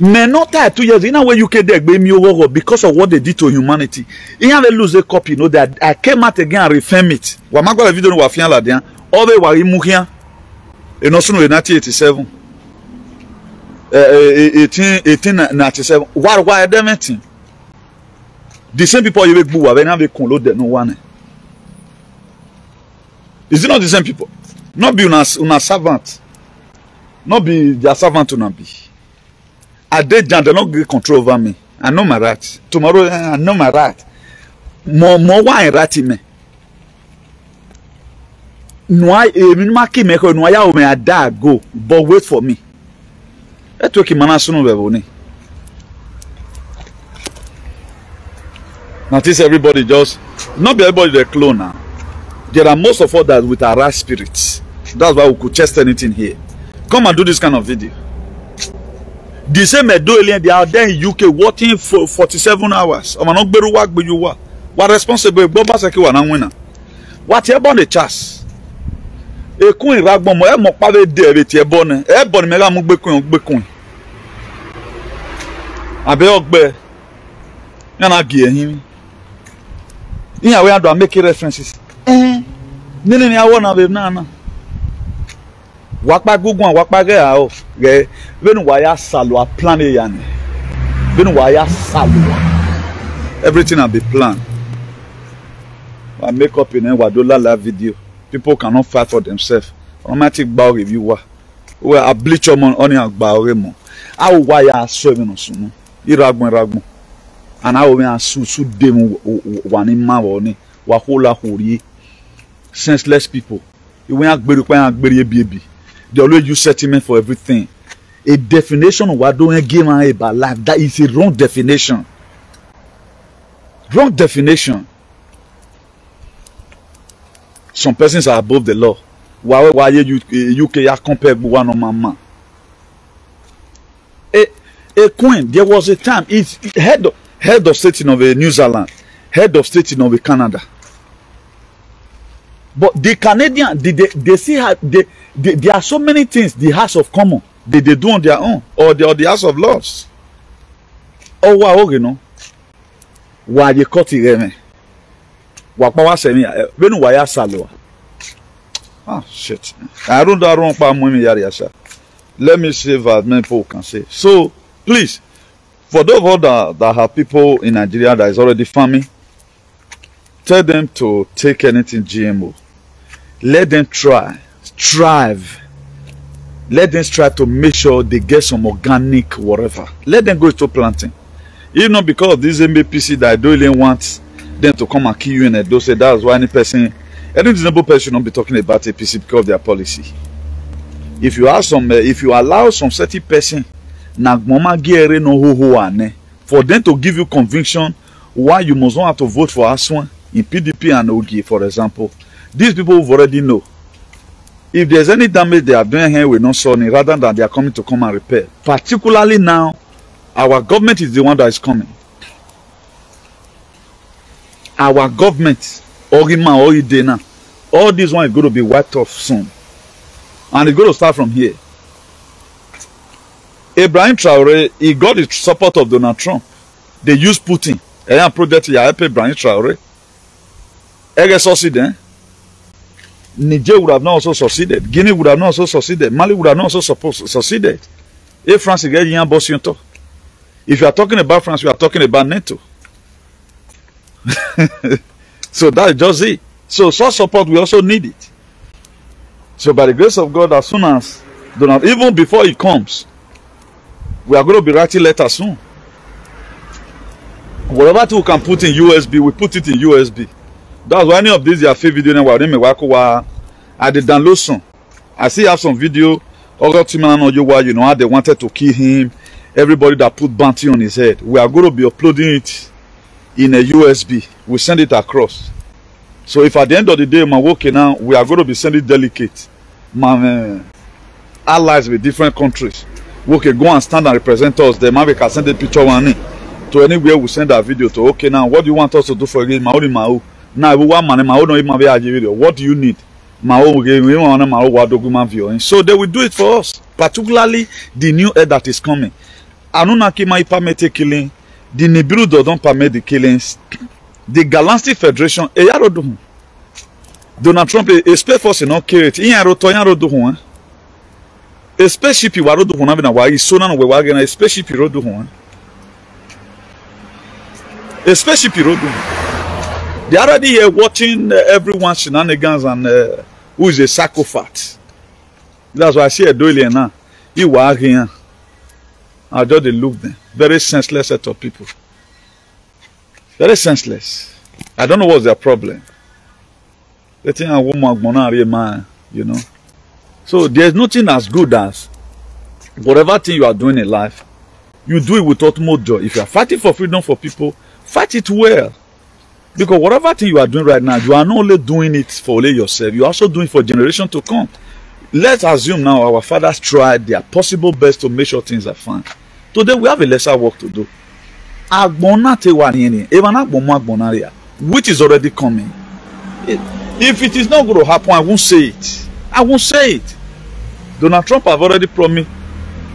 May not tie 2 years in a way UK they because of what they did to humanity. You have a lose a copy, you know that I came out again and refirm it. Wamago video no wafian la dia. Ove wari muhian enosu no 1987 1897 why them the same people you make boo when have kon load no one. Is it not the same people? Not be una servant, not be their servant to not be. I did they not get control over me. I know my right. Tomorrow I know my right. More why right in me. No, go, but wait for me. Let's talk in now, this everybody just not be everybody the clone now. There are most of us that with our right spirits. That's why we could test anything here. Come and do this kind of video. The same alien, they are there in UK working for 47 hours. What responsible? What about the chance? Ekun iragbon mo e mo pa be de be ti e bo ni me la mu gbekun abe ogbe yana gi ehin iyan we do make references nini ni awo na be na wa pa gugun wa pa ge a o ge benu wa ya salo a plan e ya ni benu wa ya salo everything have be planned. I make up in wa do la video. People cannot fight for themselves. Automatic bow review. Well, I bleach on your bow remo. I will wire swimming on soon. Iragmo. And I will be a su demo one in my one. Wahola hori. Senseless people. You won't bury baby. They always use sentiment for everything. A definition of what don't give about life. That is a wrong definition. Wrong definition. Some persons are above the law. Why you UK compare one on my man? A queen, there was a time, it's head of state of New Zealand, head of state of Canada. But the Canadian, they see how there are so many things the House of Commons they do on their own, or the House of Lords. Oh wow, you know. Why you cut it? Why semi? When why salo? Ah shit! I don't know pa mwemi yari asha. Let me save as many people can say. So please, for those that have people in Nigeria that is already farming, tell them to take anything GMO. Let them strive. Let them strive to make sure they get some organic whatever. Let them go into planting. Even not because of this MBPC that I don't really want them to come and kill you, and they say that's why any reasonable person will not be talking about APC because of their policy. If you have some, if you allow some certain person, for them to give you conviction why you must not have to vote for Aswan in PDP and OG, for example, these people have already know. If there's any damage they are doing here, we're not sorry, rather than they are coming to come and repair. Particularly now, our government is the one that is coming. Our government, all this one is going to be wiped off soon. And it's going to start from here. Ibrahim Traore, he got the support of Donald Trump. They used Putin. And project here help Ibrahim Traore. Niger would have not also succeeded. Guinea would have not also succeeded. Mali would have not also succeeded. If France is getting boss, if you are talking about France, you are talking about NATO. So that's just it. So such support, we also need it. So by the grace of God, as soon as Donald, even before he comes, we are going to be writing letters soon. Whatever we can put in USB, we put it in USB. That's why any of these are fake video now. I did download some. I still have some video. You know how they wanted to kill him. Everybody that put bounty on his head. We are going to be uploading it in a USB. We send it across. So if at the end of the day, my work now, we are going to be sending delegate, my allies with different countries. We can go and stand and represent us. Then maybe we can send a picture one to anywhere we send our video to. Okay, now what do you want us to do for you? Now we want money. What do you need? So they will do it for us. Particularly the new air that is coming. Anunaki might permit killing. The Nibiru don't permit the killings. The Galactic Federation, Donald Trump, a space force in okay. A spaceship you are doing a spaceship you do. A spaceship you do. They are already here watching everyone's shenanigans and who is a psychopath. That's why I see a doily now. You are here. I just look them. Very senseless set of people. Very senseless. I don't know what's their problem. They think a woman, man, you know. So there's nothing as good as whatever thing you are doing in life, you do it with utmost joy. If you are fighting for freedom for people, fight it well. Because whatever thing you are doing right now, you are not only doing it for only yourself, you are also doing it for generation to come. Let's assume now our fathers tried their possible best to make sure things are fine. Today we have a lesser work to do. Which is already coming. If it is not going to happen, I won't say it. I won't say it. Donald Trump have already promised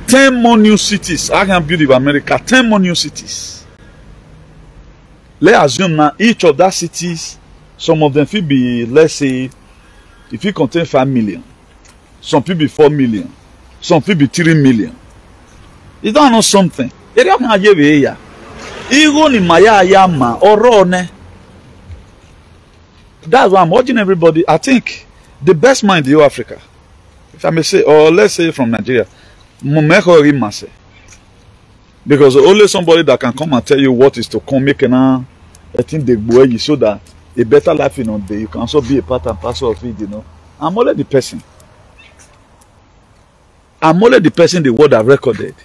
10 more new cities. I can build in America 10 more new cities. Let's assume now each of that cities, some of them will be, let's say, if it contain 5 million, some people be 4 million, some people be 3 million. You don't know something. Even in Maya Yama or Rone. That's why I'm urging everybody. I think the best man in the whole Africa, if I may say, or let's say from Nigeria, because only somebody that can come and tell you what is to come, make I think they go so that a better life in on day you can also be a part and parcel of it, you know. I'm only the person. I'm only the person the world have recorded.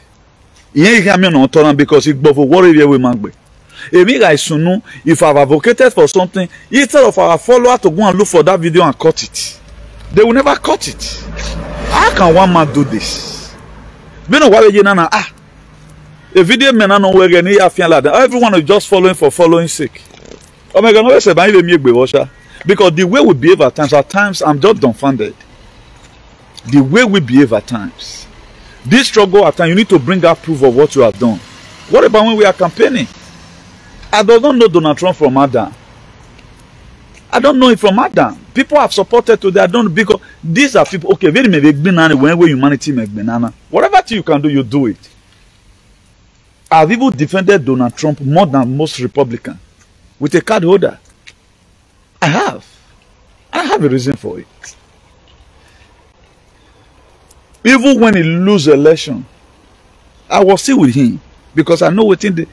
Because it both worry we man. If I've advocated for something, instead of our follower to go and look for that video and cut it, they will never cut it. How can one man do this? You know why you know? A video man no way everyone is just following for following sake. Oh my God, no say ban le mi egbe wo sha. Because the way we behave at times I'm just dumbfounded. The way we behave at times. This struggle at times, you need to bring out proof of what you have done. What about when we are campaigning? I don't know Donald Trump from Adam. I don't know him from Adam. People have supported today. I don't know, because these are people. Okay, very maybe when humanity make banana. Whatever you can do, you do it. I've even defended Donald Trump more than most Republicans with a card holder. I have. I have a reason for it. Even when he lose election, I was still with him because I know within the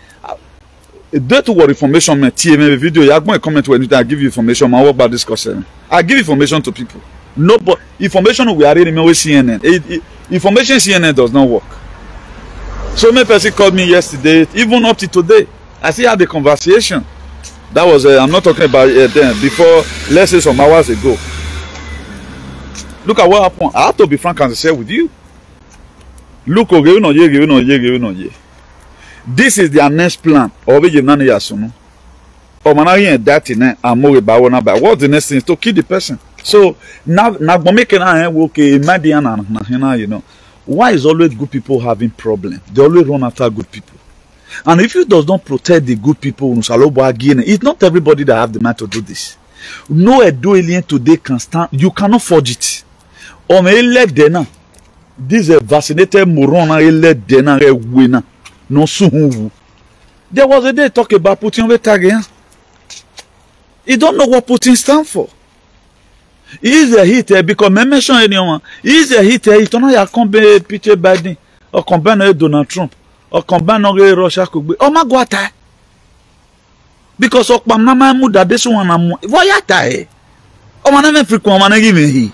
due to what information me TM video. You are going to comment when I give you information. I work about this question. I give information to people. No, but information we are reading with CNN. Information CNN does not work. So many person called me yesterday, even up to today. I still had the conversation. That was I'm not talking about then. Before, let's say some hours ago. Look at what happened. I have to be frank and share with you. Look, this is their next plan. What's the next thing is to kill the person. So now you know, why is always good people having problems? They always run after good people. And if you does not protect the good people, it's not everybody that have the mind to do this. No Edo alien today can stand. You cannot forge it. This is vaccinated moron. No suhu. There was a day talk about Putin with again. You don't know what Putin stands for. He is a hitter because me mention anyone. He is a hitter. He don't know ya compare Peter Biden or compare Donald Trump or compare Russia could be. Oh my God! Because of Mama Muda, this one why ya tie? Oh man, I'm frequent man give me he.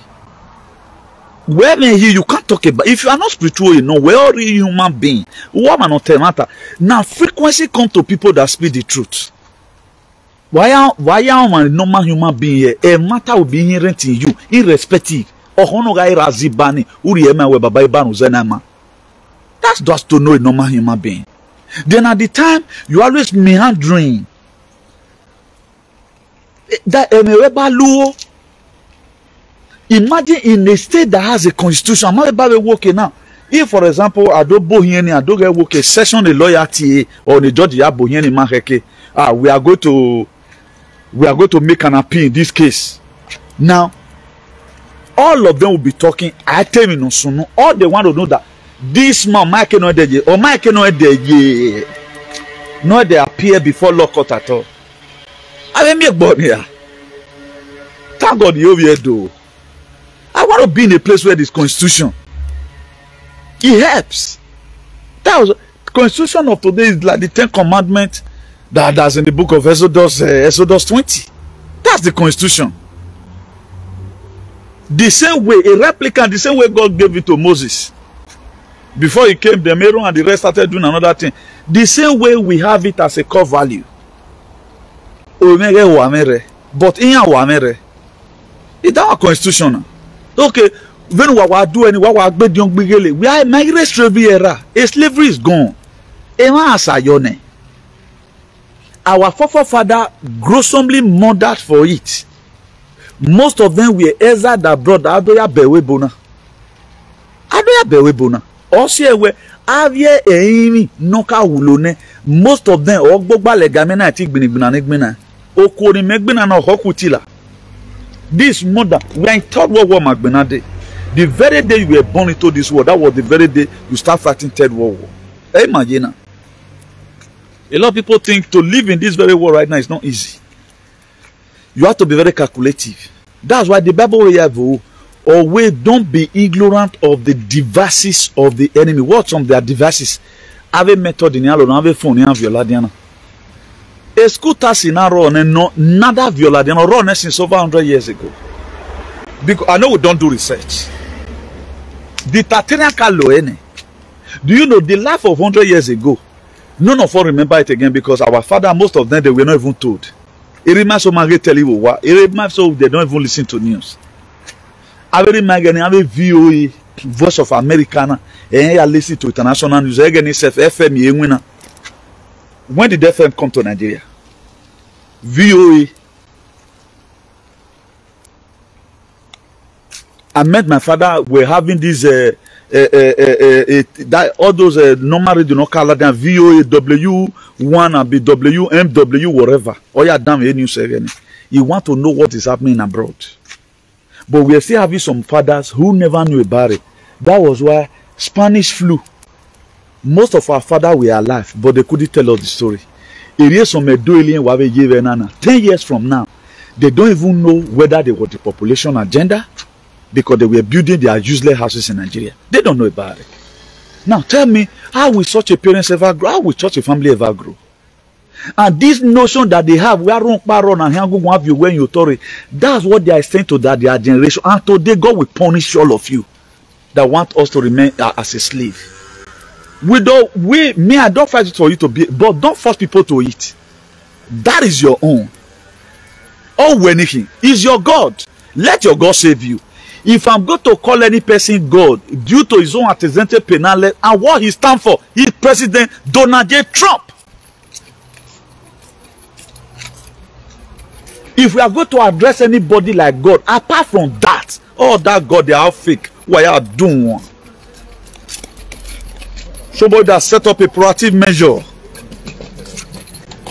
Where may you can't talk about if you are not spiritual, you know, where are you human being? What man not matter. Now frequency come to people that speak the truth. Why are normal human being here? A matter will be inherent in you, irrespective. That's just to know a normal human being. Then at the time you always meandering. That imagine in a state that has a constitution. I'm not about to work now. If, for example, I don't bohini, I don't get work a session, a loyalty or the judge ya bohini maheke. We are going to make an appeal in this case. Now, all of them will be talking. I tell you no soon. All they want to know that this man Mike no dey or Mike no dey no they appear before law court at all. I mean, make body here. Thank God you over here though. I want to be in a place where this constitution. It helps. That was constitution of today is like the 10 commandments that's in the book of Exodus 20. That's the constitution. The same way, a replica, the same way God gave it to Moses. Before he came, the Aaron and the rest started doing another thing. The same way we have it as a core value. But in our it's our constitution. Okay, when we do any we are migrant slavery era. Slavery is gone. Our forefather gruesomely murdered for it. Most of them were either that brought Adoya Bewebona. Also, where Avia Eimi Noka Wulone. Most of them Ogboba Legamena Tigbina Okori Megbina no Hokutila. This mother, we are in Third World War, Magbenade. The very day you were born into this world, that was the very day you start fighting Third World War. Imagine. A lot of people think to live in this very world right now is not easy. You have to be very calculative. That's why the Bible will have always don't be ignorant of the devices of the enemy. What some of their devices? Have a method in your have a phone in your a scooter scenario no nada violadiano run since over 100 years ago. Because I know we don't do research. The Tatenakaloene. Do you know the life of 100 years ago? None of us remember it again because our father, most of them, they were not even told. It reminds of my tell you what. It reminds of they don't even listen to news. I very imagine I have VOA, Voice of America, and I listen to international news. I get FM. When did FM come to Nigeria? VOA. I met my father. We're having this that all those normal radio color than VOA W1 and BW MW whatever. Oh yeah, damn you say you want to know what is happening abroad. But we are still having some fathers who never knew about it. That was why Spanish flu. Most of our fathers were alive, but they couldn't tell us the story. 10 years from now, they don't even know whether they were the population agenda because they were building their useless houses in Nigeria. They don't know about it. Now tell me, how will such a parents ever grow? How will such a family ever grow? And this notion that they have, we are wrong, and have you when you authority, that's what they are saying to that their generation. And today God will punish all of you that want us to remain as a slave. I don't fight for you to be, but don't force people to eat. That is your own. Oh, anything is your God. Let your God save you. If I'm going to call any person God due to his own antecedent penal and what he stands for, he's President Donald J. Trump. If we are going to address anybody like God, apart from that, oh, that God, they are fake. Why are you doing one? Somebody that set up a proactive measure.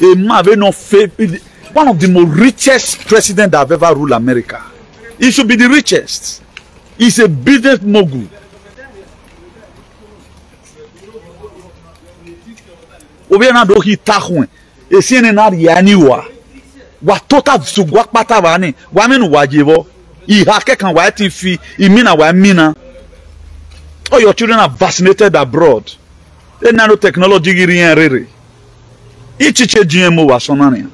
A man no faith. One of the most richest presidents that have ever ruled America. He should be the richest. He's a business mogul. Obiana do he tahun. Esiene na yaniwa. Wa total sugwa pata bani. Wa menu wajibo. I hake kan wa tifi. I mina wa mina. Oh, your children are vaccinated abroad. The nanotechnology rere. Ichiche GMO wa sonani.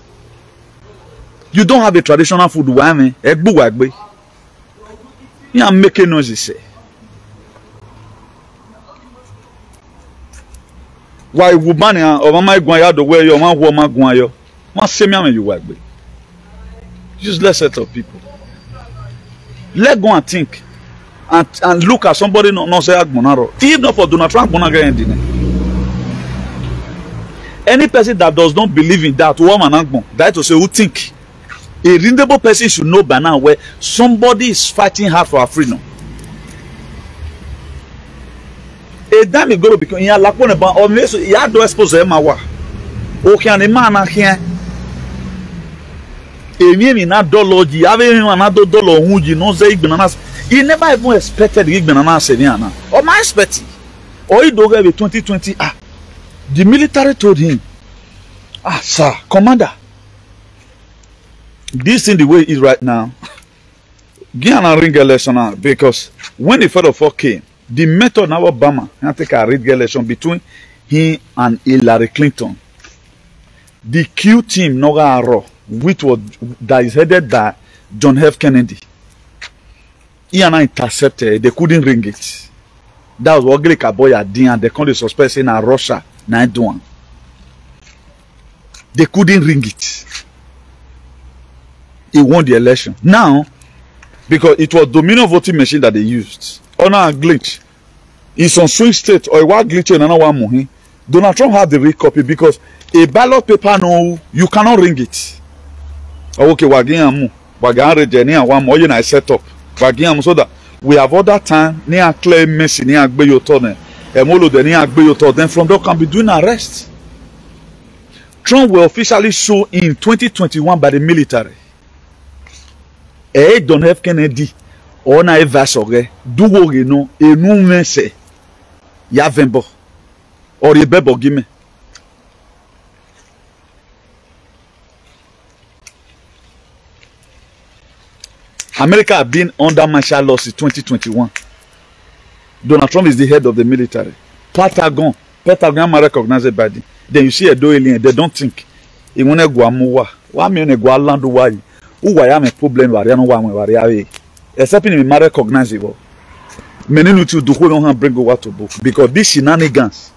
You don't have a traditional food. Wame egbu wagbe. You are making noises. Say. Why woman or my guanya the way your man woman guayo? What same you wagbe? Useless set of people. Let go and think and look at somebody no say Agbonaro. If not for Donald Trump, any person that does not believe in that woman Agbon, that to say who think. A reasonable person should know by now where somebody is fighting hard for our freedom. A damn go because you are like one about unless you have to expose them. Okay, and a man here. A me not dollar, you have another dollar who you know say bananas. He never even expected to give bananas Seniana. Or my expecting. Or he don't have a 2020. The military told him, sir, commander. This thing the way it is right now, get a ring election now because when the federal four came, the method now Obama and take a ring election between him and Hillary Clinton. The Q team Noga Raw, which was that is headed by John F. Kennedy. He and I intercepted, they couldn't ring it. That was what Greek boy had done, and they couldn't suspect in Russia 9-1. They couldn't ring it. He won the election. Now, because it was Dominion voting machine that they used. On a glitch. In some swing state or a wild glitch in another one, Donald Trump had the real copy because a ballot paper no, you cannot ring it. Okay, Wagiamu, Wagan one more I set up. Wagiamu so that we have other time near Clay Messi, near Gbeyoton, Emolo, the near Gbeyoton, then from there can be doing arrest. Trump will officially show in 2021 by the military. Don't have Kennedy or na evasore do no enu mense ya vembo or ye bebo gime. America have been under martial law since 2021. Donald Trump is the head of the military. Pentagon are recognized by them. Then you see a do alien, they don't think. He wanna go amuwa. Wa me go land why. Who I am a problem except in my recognizable. Many new to do who don't bring over to book because this shenanigans.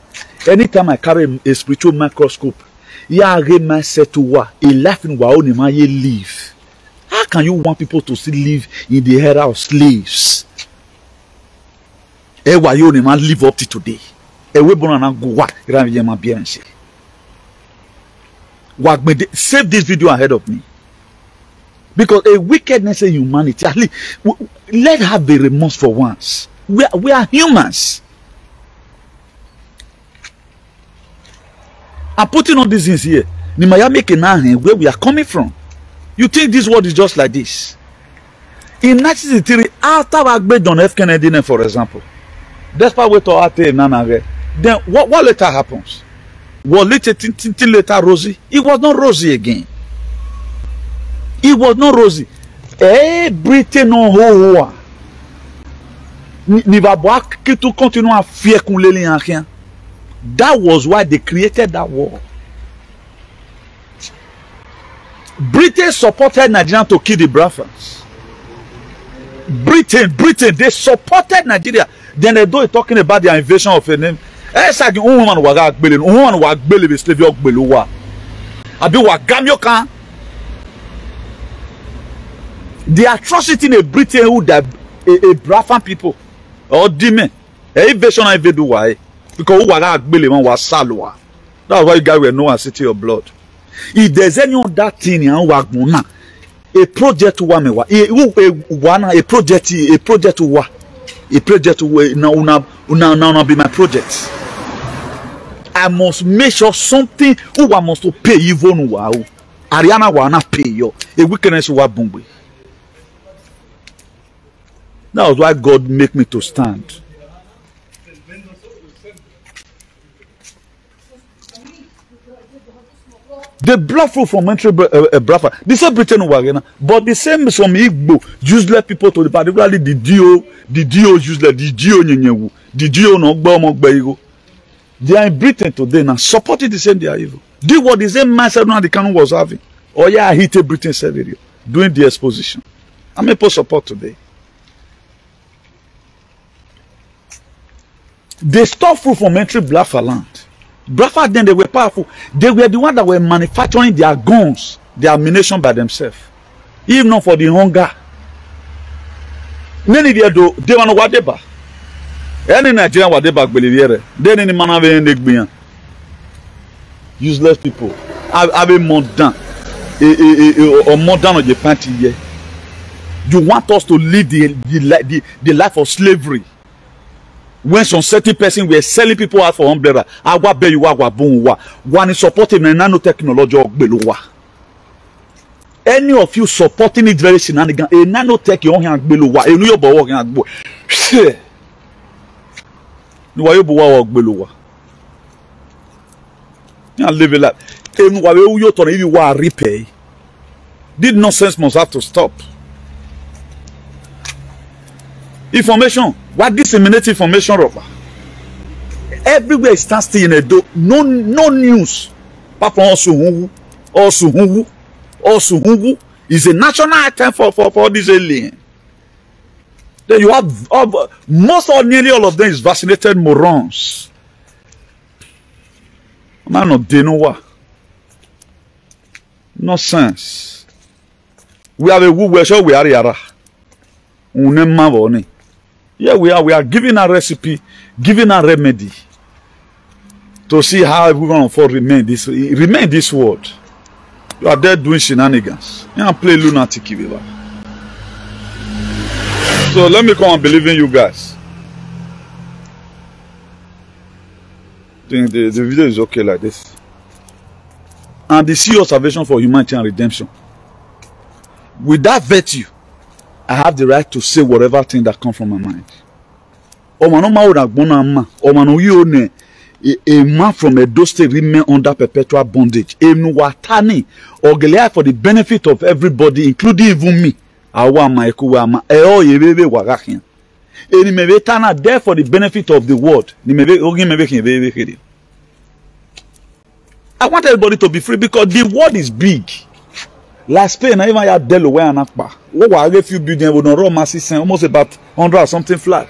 Anytime I carry a spiritual microscope, ya get set to what a life in wa only my live. How can you want people to still live in the era of slaves? E wa you only man live up to today. E we born and go what my parents. Save this video ahead of me. Because a wickedness in humanity, at least, let's have a remorse for once. We are humans. I'm putting all these things here. Where we are coming from. You think this world is just like this? In 1963, after Agbe John F. Kennedy, for example, despite what then what later happens? What later rosy? It was not rosy again. It was not rosy. Britain no hoa. That was why they created that war. Britain supported Nigeria to kill the Biafrans. Britain, they supported Nigeria. Then they do talking about the invasion of a name. The atrocity in a Britain who that a Biafran people or demon invasion of why because that's why you guys were known as City of Blood. If there's any other thing in a project a project now be my project. I must make sure something who I must pay even wow. Ariana will not pay you a wickedness wa bumbe. That was why God make me to stand. The blood flow from entry Biafra. The same Britain were, but the same some Igbo useless people to the particularly the DO useless, the DO nyenyewu, the DO no gba. They are in Britain today now, supporting the same they are evil. Do what the same mindset now the canon was having. Oh yeah, I hit a Britain said video doing the exposition. I'm a post support today. They stop food from entering Biafra land. Biafra then they were powerful. They were the ones that were manufacturing their guns, their ammunition by themselves. Even not for the hunger. Many they do they want to whatever. Any Nigerian whatever believe then any man have any useless people. Have a modern or modern of the party here. You want us to live the life of slavery. When some certain person were selling people out for umbrella, one is supporting the nanotechnology of Belowa. Any of you supporting it very shenanigan, a nanotech you on Belowa, a new boy and boy. No, I Belowa. You live a lot. And why you turn if you are repay? This nonsense must have to stop. Information. What disseminate information rubber? Everywhere it stands still in a do. No news. Apart from also is a national item for this alien. Then you have most or nearly all of them is vaccinated morons. Man of Denoa. Nonsense. We have a woo we sure we are yara. Yeah, we are giving a recipe, giving a remedy to see how we're going to remain this world. You are there doing shenanigans. You can play lunatic. So let me come and believe in you guys. I think the video is okay like this. And the CEO Salvation for Humanity and Redemption. With that virtue, I have the right to say whatever thing that comes from my mind. A man from Edo State remain under perpetual bondage. For the benefit of everybody, including even me. There for the benefit of the world. I want everybody to be free because the world is big. Last Spain, I even had Delaware and Akbar. What were a few buildings with no raw masses, almost about 100 or something flat.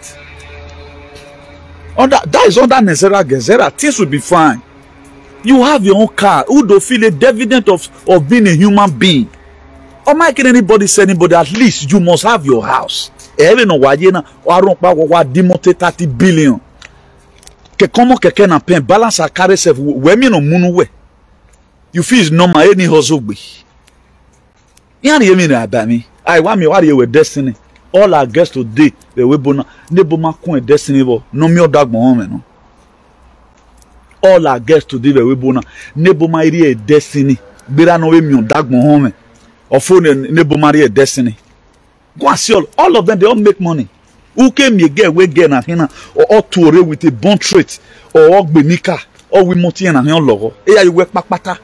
That is under Nezera Gezera. Things will be fine. You have your own car. Who don't feel a dividend of being a human being? Or might anybody say anybody? At least you must have your house. Even no wajena or demote 30 billion. Keke na pen balance a carry self. We me no munu we. You feel normal any hustle be. Yani yemi na abami. I want me what you with destiny. All our guests today, the webona, neboma kun destiny bo. No me odagbo home no. All our guests today, the webona, neboma iri destiny. Bira no we me odagbo home. Or phone neboma iri destiny. Go and see all of them. They all make money. Who came you get we get na hina or to with a bond trade or benika or we moti na hin logo. Eya you work pakpata.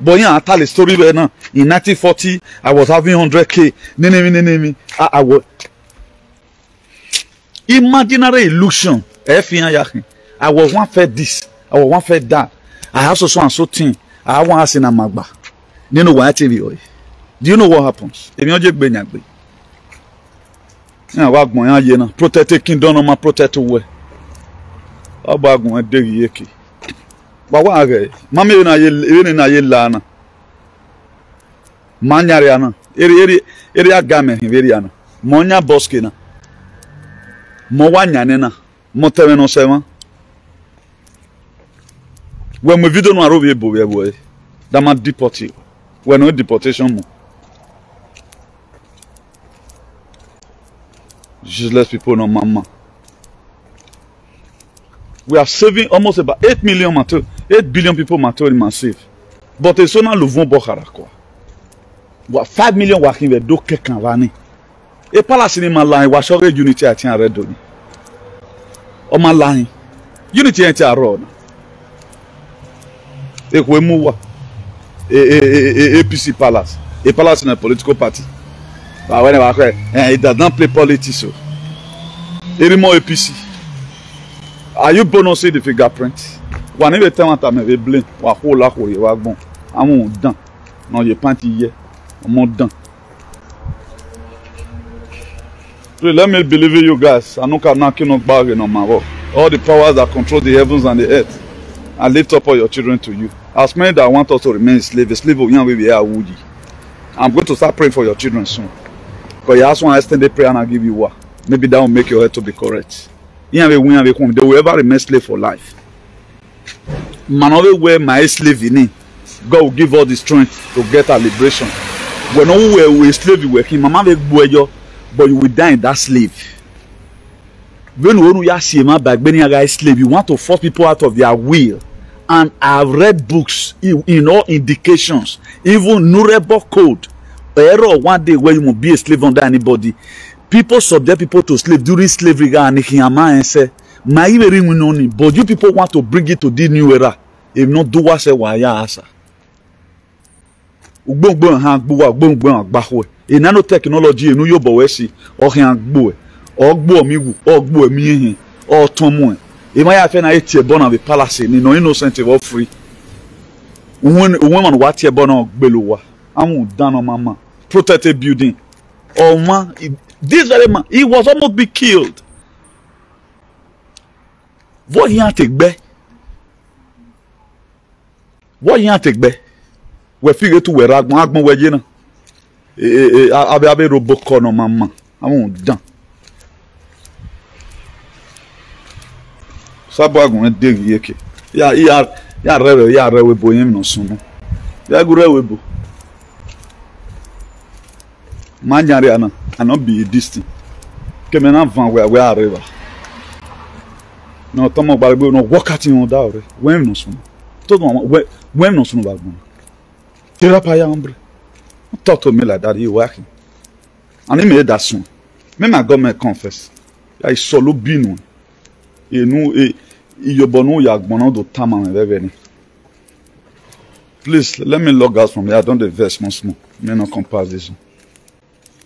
But yeah, I tell a story right now. In 1940, I was having 100k. Name. I was imaginary illusion. I was one fed this. I was one fed that. I have so and so thing. I want us in a magba. Do you know what TV? Do you know what happens? If you just be nyagbe. Yeah, what going on here now? Protect the kingdom, no man protect the way. About going to dig but what again? Mami na ye lana. Manyariana. Eri game hiveriana. Monya boskina. Mowanya nena. Motewe no sema. When we video no arobi boy. That man deport you. When no deportation mo. Useless people no mama. We are saving almost about 8 billion people matter massive. But it's not le vent bokhara quoi. 5 million working with do kekan vani. E pas la cinéma line wa sore unity a tien red doni. O ma line. Unity a tien road. E ko emu wa. APC Palace. A Palace in a political party. But when it does not play politics so. Any more APC. Are you bonusing the fingerprint? One every time I me blame, wa whole wa bon. I'm done. No, you can't here. I'm done. Please let me believe in you guys. I know I'm knocking on bargain on my work. All the powers that control the heavens and the earth. I lift up all your children to you. As many that want us to remain slaves, a slave will be a woody. I'm going to start praying for your children soon. Because you ask one extended prayer and I'll give you what. Maybe that will make your head to be correct. They will ever remain slave for life. Man, always where my slave in, God will give all the strength to get our liberation. When we slave you working, mama will you, but you will die in that slave. When you see my back, when you guys slave, you want to force people out of their will. And I've read books in all indications, even Nuremberg Code, error one day where you must be a slave under anybody. People subject people to slave during slavery and say, but you people want to bring it to this new era. If not do what say why asa. In nanotechnology, no yo bowesi, or hang or gbo migu, or gbo mi, or tomo. If I have a tier born of the palace, no innocent or free. Woman what tier born of Beluwa. I'm done on mama. Protected building. Oh man. This very man, he was almost be killed. What he had to take? What he had to take? We figure to where Agmo were you know. Abe robot no mama. I'm done. Sabago and dig yeke. Ya rewe boyem no sumo. Ya gurewebo. Manyariana cannot be distant. Kemena van we are river. No tomo barbo no walk at you down. When no soon. When no soon about. Terapaya umbre. Talk to me like that, you working. And he made that soon. Me my government confess. I solo binu. You know you bono yagbono do tama me. Please let me log out from here. I don't verse once more. Me no comparison.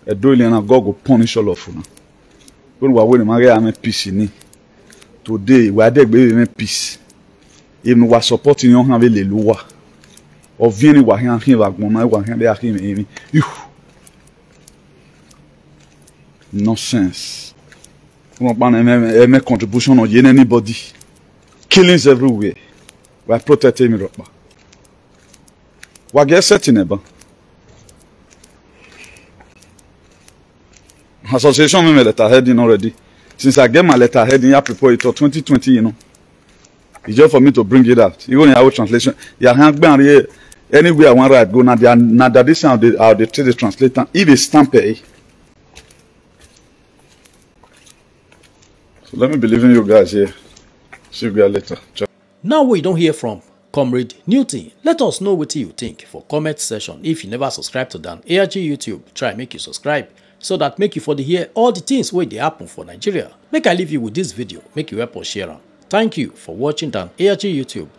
A dolly and God will punish all of you. When we are waiting, I am peace in it. Today, we are there, baby, peace. Even we are supporting you, have a little or Vienna, we are here, we are here, nonsense. We don't make contribution on anybody. Killings everywhere. We are protecting Europe. We are getting certain about. Association me letterhead in already. Since I get my letterhead in, I prepare it for 2020, you know. It's just for me to bring it out. Even in our translation, you have been Anywhere I want to go, now that this how they tell the translator, if it's stamp it. So let me believe in you guys here. See you guys later. Ciao. Now we don't hear from Comrade Newton. Let us know what you think for comment section. If you never subscribe to Dan ARG YouTube, try make you subscribe so that make you for the hear all the things where they happen for Nigeria. Make I leave you with this video, make you help us share them. Thank you for watching Dan ARG YouTube.